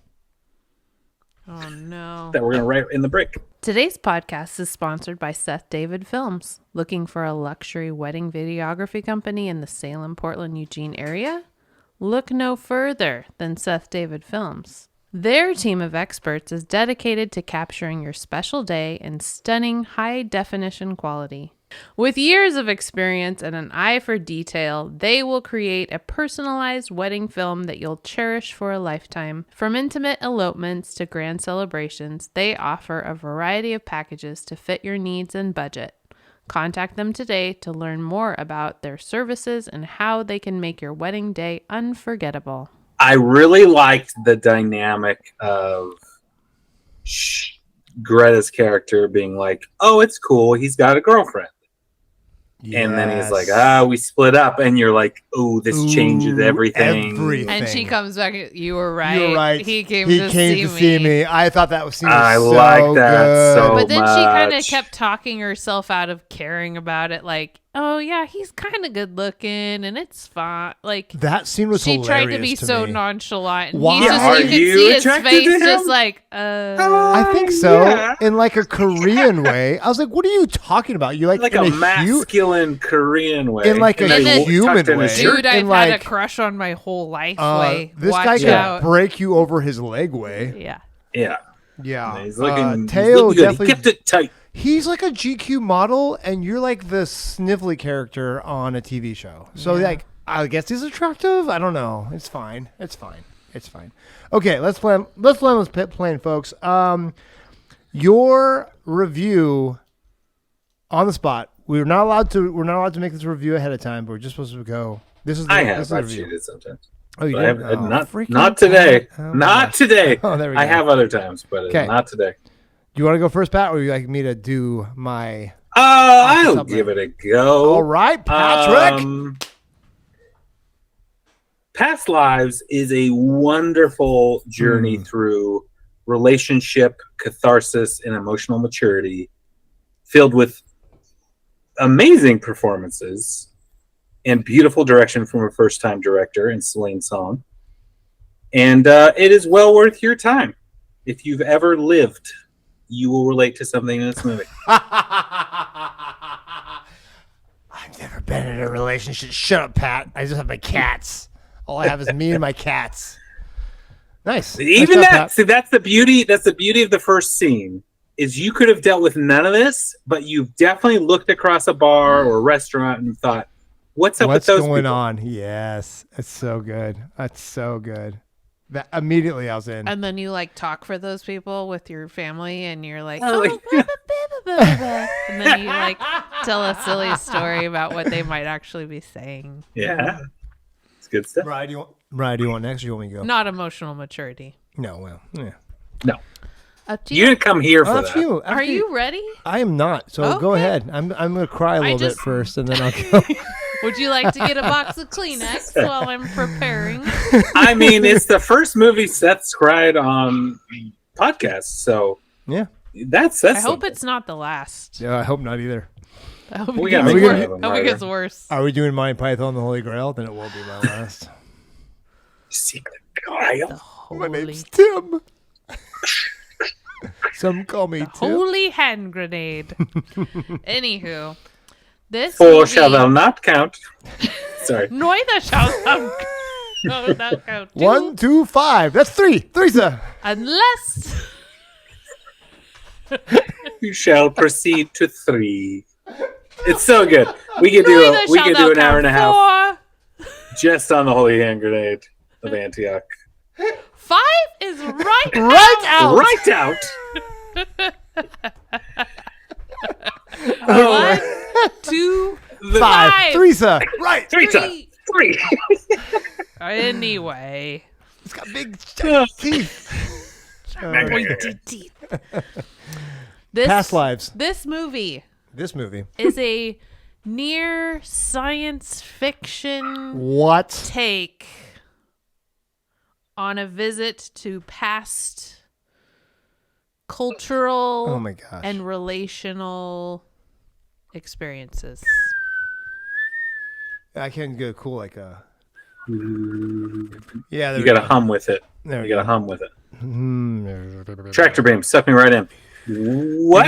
Oh no. That we're gonna write in the break. Today's podcast is sponsored by Seth David Films. Looking for a luxury wedding videography company in the Salem, Portland, Eugene area? Look no further than Seth David Films. Their team of experts is dedicated to capturing your special day in stunning high-definition quality. With years of experience and an eye for detail, they will create a personalized wedding film that you'll cherish for a lifetime. From intimate elopements to grand celebrations, they offer a variety of packages to fit your needs and budget. Contact them today to learn more about their services and how they can make your wedding day unforgettable. I really liked the dynamic of Greta's character being like, "Oh, it's cool. He's got a girlfriend." And then he's like, we split up. And you're like, oh, this changes everything. And she comes back, you were right. You're right. He came to see me. I thought that was I so like that good. so But then she kind of much. kept talking herself out of caring about it. Like, oh, yeah, he's kind of good looking and it's fine. Like, that scene was she hilarious tried to be so me. nonchalant. And Why? he's just, Are you can you see his attracted face to him? just like, I think so. Yeah. In like a Korean way. I was like, what are you talking about? You like a in masculine Korean way. in like a And then human tucked in way. his shirt. dude, I've in had a like, crush on my whole life way. this Watch guy can out. break you over his leg way. Yeah. Yeah. Yeah. He's looking, Teo he's looking good. definitely. He kept it tight. He's like a GQ model, and you're like the snivelly character on a TV show. So like, I guess he's attractive. I don't know. It's fine. It's fine. It's fine. Okay, let's plan. Let's plan, folks. Your review on the spot. We're not allowed to make this review ahead of time, but we're just supposed to go. This is the, I this have. is the I've review. cheated sometimes. Oh, you But I did? have, Oh, not freaking today. God. Oh, Not gosh. today. Oh, there we I go. have other times, but Okay. not today. Do you want to go first, Pat, or would you like me to do my? I'll something. give it a go. All right, Patrick. Past Lives is a wonderful journey through relationship, catharsis, and emotional maturity, filled with amazing performances and beautiful direction from a first-time director in Celine Song. And it is well worth your time. If you've ever lived, you will relate to something in this movie. I've never been in a relationship. Shut up, Pat. I just have my cats. All I have is me and my cats. Nice. Even Nice job, that, Pat. see, that's the beauty. That's the beauty of the first scene. Is you could have dealt with none of this, but you've definitely looked across a bar or a restaurant and thought, "What's up What's with those going people?" on? Yes, it's so good. That's so good. That immediately I was in. And then you like talk for those people with your family and you're like, Oh, oh, blah, blah, blah, blah, blah. And then you like tell a silly story about what they might actually be saying. Yeah, it's good stuff. Mariah, do you want next, or you want me to go? Not emotional maturity. No, well, yeah. No, Up to you you. didn't come here for After that. you. Are you ready? I am not. So go Okay. ahead. I'm gonna cry a little bit just- first, and then I'll go. Would you like to get a box of Kleenex while I'm preparing? I mean, it's the first movie Seth's cried on podcasts, so Yeah. that's I hope something. it's not the last. Yeah. I hope not either. I hope We it gotta gets make worse. one of them I hope it harder. gets worse. Are we doing Monty Python and the Holy Grail? Then it will be my last. Secret Kyle. My Holy, name's Tim. Some call me Tim. holy hand grenade. Anywho, this Four movie, shall thou not count. Sorry. Neither shall thou go 1, 2, 5. That's 3. 3, sir. unless You shall proceed to 3. It's so good. We could do an hour and a half just on the Holy Hand Grenade of Antioch. 5 is right out. Right out. 1, 2, 5. 3, sir. Right. 3 times. 3. Anyway. It's got big teeth. Pointed teeth. Past lives. This movie This movie. is a near science fiction What? take on a visit to past cultural Oh my gosh. and relational experiences. I can go cool like a. Yeah, there You we gotta go. hum with it. There we You gotta go. hum with it. Mm. Tractor beam, suck me right in. What?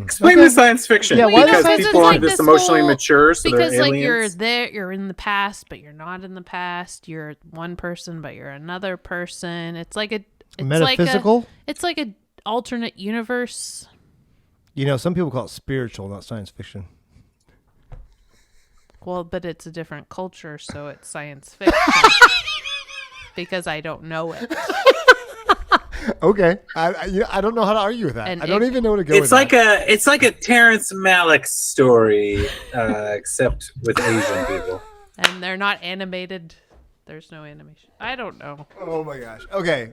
Explain the science fiction. Yeah, why because the it's people like aren't this this emotionally whole- mature, so because they're like aliens. you're in the past, but you're not in the past. You're one person, but you're another person. It's like a Metaphysical? It's like a alternate universe. You know, some people call it spiritual, not science fiction. Well, but it's a different culture, so it's science fiction. Because I don't know it. Okay, I don't know how to argue with that. And I don't it- even know where to go. It's with like that. it's like a Terrence Malick story, except with Asian people. And they're not animated. There's no animation. I don't know. Oh my gosh. Okay.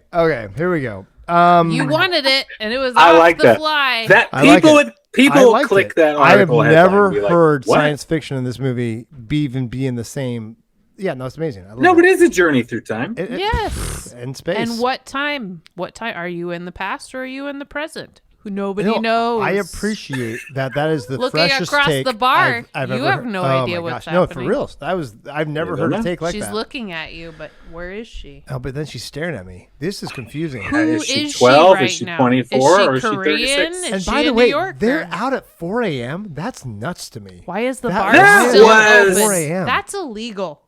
Here we go. You wanted it, and it was I off like the that. fly. That I like people it. would people I would liked click it. that I have article. headline never and be like, heard "What?" science fiction in this movie be in the same. Yeah, no, it's amazing. I love No, it. but it's a journey through time. Yes. In space. And what time? What time are you in the past or are you in the present? Who nobody No, knows. I appreciate that. That is the Looking freshest across take the bar, I've you ever have heard. no Oh idea my what's gosh. No, for happening. real. I've never You heard don't a know? take like She's that. looking at you, but where is she? Oh, but then she's staring at me. This is confusing. Who Is she is 12? right Is she now? 24? Is Or she is she Korean? 36? Is And she by the a way, New Yorker? they're out at 4 a.m. That's nuts to me. Why is the That- bar that still was- open? 4 a.m.. That's illegal.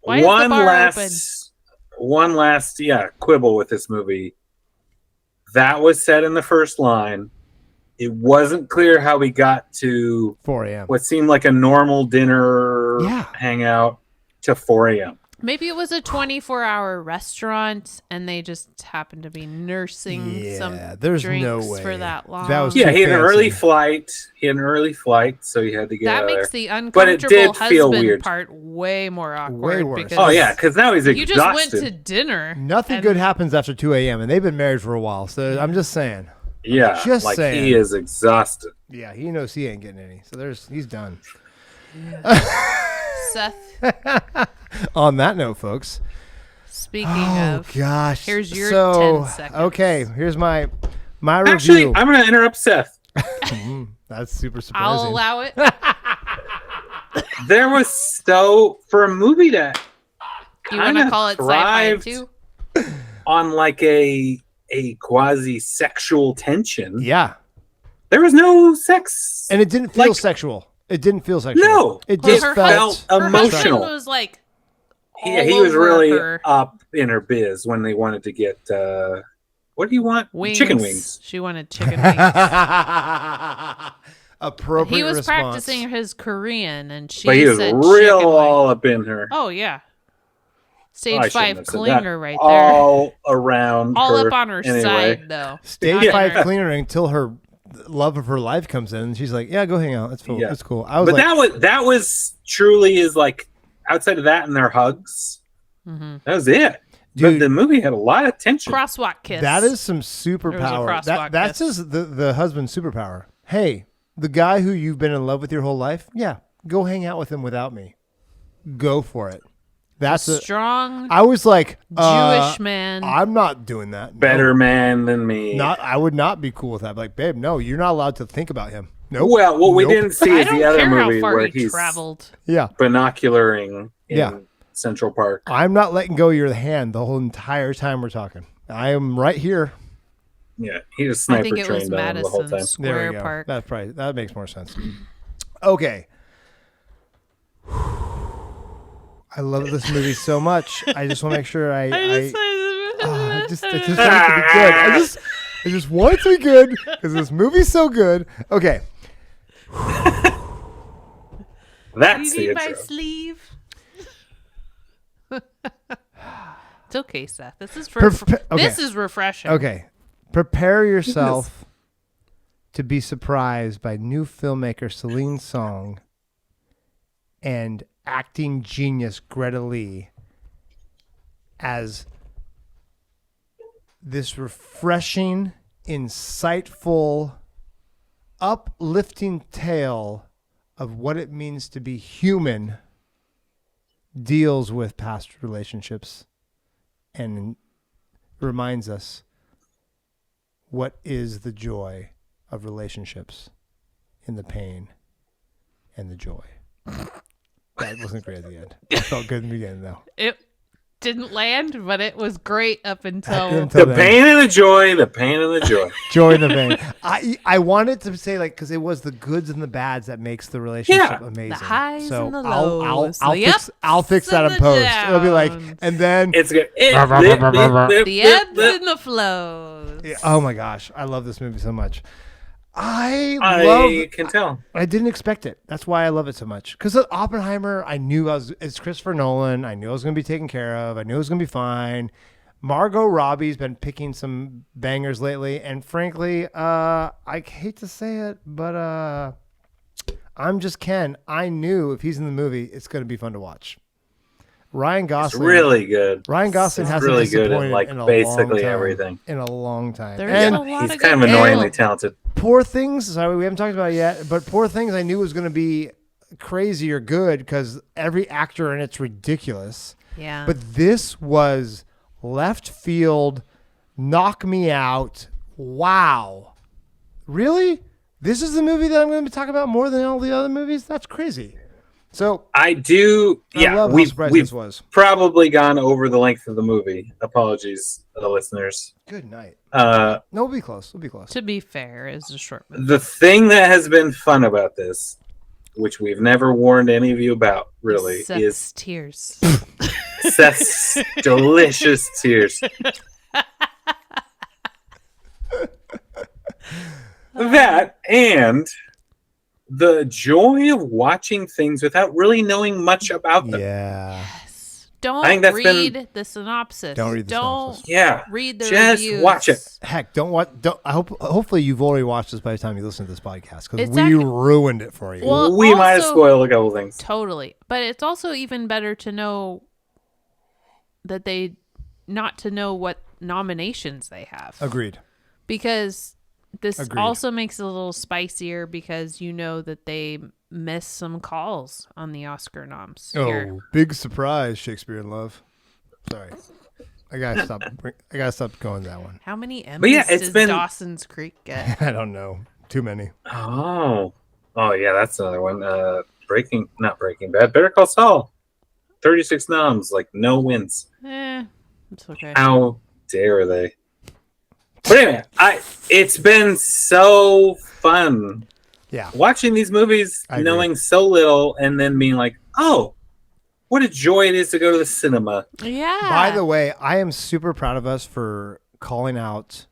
Why is the bar open? One last quibble with this movie. That was said in the first line. It wasn't clear how we got to 4 a.m. what seemed like a normal dinner hangout to 4 a.m. Maybe it was a 24-hour restaurant, and they just happened to be nursing some there's drinks no way. for that long. That was Yeah, too he had an early fancy. flight. so he had to get That out of makes there. the But it did uncomfortable feel husband weird. part way more awkward. Way worse. Because Oh yeah, because now he's you just exhausted. went to dinner. Nothing and good happens after 2 a.m. and they've been married for a while. So I'm just saying. Yeah, Just like saying. he is exhausted. Yeah, he knows he ain't getting any. So he's done. Seth, On that note, folks. speaking Oh of, gosh. here's your so, 10 seconds. Okay, here's my Actually, review. I'm going to interrupt Seth. That's super surprising. I'll allow it. There was for a movie that You want to kinda call it sci-fi thrived too? on like a quasi sexual tension. Yeah. There was no sex. And it didn't feel Like- sexual. It didn't feel sexual. No. It Well, just her felt felt Her emotional. husband was like, Yeah, all he was over really her. up in her biz when they wanted to get what do you want? Wings. Chicken wings. She wanted chicken wings. appropriate He was response. practicing his Korean, and she But he was said real chicken wing. all up in her. Oh yeah, Oh, stage I shouldn't 5 have said clinger that. right there. All around All her. up on her anyway. side though. Stage Not in 5 her- cleaner until her love of her life comes in, and she's like, "Yeah, go hang out. It's cool. Yeah. It's cool." I was But like, that was truly is like outside of that and their hugs. Mhm. That was it. Dude. But the movie had a lot of tension. Crosswalk kiss. "That is some There was a superpower. crosswalk That's kiss. just the husband's superpower. Hey, the guy who you've been in love with your whole life, yeah, go hang out with him without me. Go for it." That's a. strong I was like, Jewish man. I'm not doing that. No. Better man than me. I would not be cool with that. Like, babe, no, you're not allowed to think about him. Nope. Well, what we Nope. didn't see I is don't the other care movie how far where he he's traveled. Yeah. binocularing in Yeah. Central Park. I'm not letting go of your hand the whole entire time we're talking. I am right here. Yeah, he just I sniper think it was trained on him the whole Madison time. Square There we go. Park. That makes more sense. Okay. I love this movie so much. I just want to make sure I just want it to be good. I just want it to be good because this movie's so good. Okay. That's you the need my intro. sleeve. It's okay, Seth. This is Okay. this is refreshing. Okay. Prepare yourself to be surprised by new filmmaker Celine Soong and acting genius Greta Lee as this refreshing, insightful, uplifting tale of what it means to be human deals with past relationships and reminds us what is the joy of relationships in the pain and the joy. That wasn't great at the end. It felt good in the beginning, though. It didn't land, but it was great up until The pain and the joy, the pain and the joy. Joy in the vein. I wanted to say, like, because it was the goods and the bads that makes the relationship amazing. The highs so and the I'll lows. The ups I'll fix that and in the post. It'll be like, downs. and then It's good. the ebbs and the flows. yeah, oh my gosh, I love this movie so much. I can tell. I didn't expect it. That's why I love it so much. Because Oppenheimer, I knew it's Christopher Nolan. I knew I was going to be taken care of. I knew it was going to be fine. Margot Robbie's been picking some bangers lately. And frankly, I hate to say it, but I'm just Ken. I knew if he's in the movie, it's going to be fun to watch. Ryan Gosling. It's really good. Ryan Gosling hasn't really good disappointed in like in a basically long time, everything. in a long time. There's And a lot He's of kind of good annoyingly film. talented. Poor Things, sorry, we haven't talked about it yet, but Poor Things I knew was going to be crazy or good because every actor in it's ridiculous. Yeah. But this was left field, knock me out. Wow. Really? This is the movie that I'm going to talk about more than all the other movies? That's crazy. So I do. I love how we've surprising this we've was. probably gone over the length of the movie. Apologies, listeners. Good night. Uh, No, we'll be close. We'll be close. To be fair, it's a short movie. the thing that has been fun about this, which we've never warned any of you about, really, Seth's tears. is Seth's delicious tears. That and the joy of watching things without really knowing much about them. Yeah. Don't I think that's read the synopsis. Don't read the synopsis. Yeah. read the Just reviews. watch it. Heck, don't watch. Don't. Hopefully, you've already watched this by the time you listen to this podcast because It's we ac- ruined it for you. Well, We might have also- spoiled a couple things. Totally. But it's also even better to know that not to know what nominations they have. Agreed. Because this Agreed. also makes it a little spicier because you know that they missed some calls on the Oscar noms. here. Oh, big surprise! Shakespeare in Love. Sorry, I gotta stop. I gotta stop going that one. How many Emmys yeah, it's does been- Dawson's Creek get? I don't know. Too many. Oh yeah, that's another one. Not Breaking Bad. Better Call Saul. 36 noms, like no wins. It's okay. How dare they? But anyway, it's been so fun Yeah. watching these movies, I agree. knowing so little, and then being like, oh, what a joy it is to go to the cinema. Yeah. By the way, I am super proud of us for calling out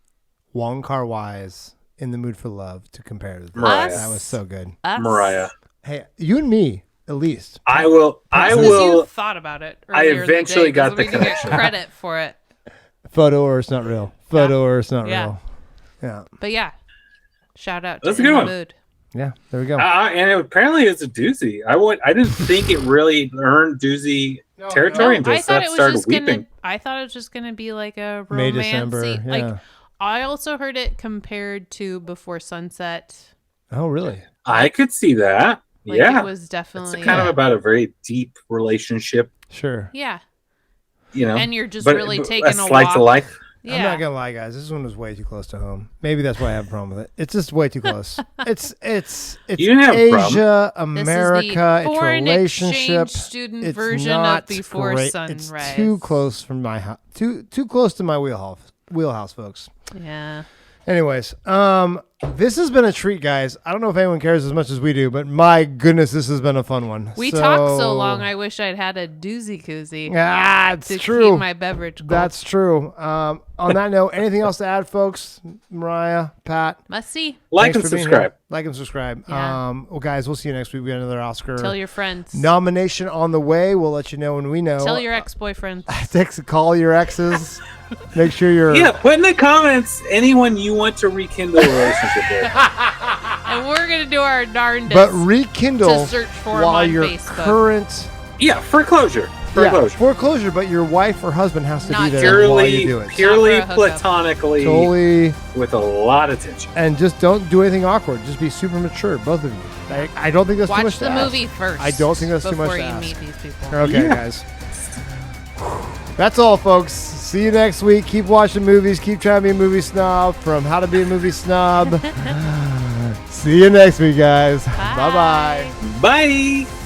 Wong Kar-wai's "In the Mood for Love" to compare to Mariah. That was so good. Us? Mariah. Hey, you and me, at least. I will. Because you thought about it. I earlier in the eventually day, got 'cause the we can connection. get credit for it. Photo or it's not real. Photo or it's not Yeah. real. Yeah. But yeah, shout out to That's a In good the one. Mood. Yeah. There we go. And apparently it's a doozy. I didn't think it really earned doozy territory until I thought Seth it was started just weeping. gonna. I thought it was just gonna be like a May, romancy. December. Yeah. Like I also heard it compared to Before Sunset. Oh, really? I could see that. Like yeah, it was definitely it's kind of about a very deep relationship, Sure. yeah. you know. And you're just but really a taking a slice walk. of life. Yeah. I'm not gonna lie, guys. This one was way too close to home. Maybe that's why I have a problem with it. It's just way too close. It's You didn't have a problem. Asia, This America, is the it's foreign relationship. exchange student It's version not of Before great. Sunrise. It's too close from my house. Too close to my wheelhouse, folks. Yeah. Anyways, This has been a treat, guys. I don't know if anyone cares as much as we do, but my goodness, this has been a fun one. We talked so long, I wish I'd had a doozy koozie. It's to true. keep my beverage cold. That's true. On that note, anything else to add, folks? Mariah, Pat? Must see. Like Thanks and for being subscribe. here. Like and subscribe. Yeah. Well, guys, we'll see you next week. We got another Oscar Tell your friends. nomination on the way. We'll let you know when we know. Tell your ex-boyfriends. Call your exes. Make sure you're... Yeah, put in the comments anyone you want to rekindle a relationship with. And we're going to do our darndest But rekindle to search for them while on your Facebook. current... Yeah, for closure. For closure, but your wife or husband has to Not be there while you do it. Purely Not for a hookup. platonically, Totally. with a lot of tension. And just don't do anything awkward. Just be super mature, both of you. I don't think that's too much Watch to the ask. movie first. I don't think that's too much before to you ask. meet these people. Okay, guys. That's all, folks. See you next week. Keep watching movies. Keep trying to be a movie snob from How to Be a Movie Snob. See you next week, guys. Bye-bye. Bye.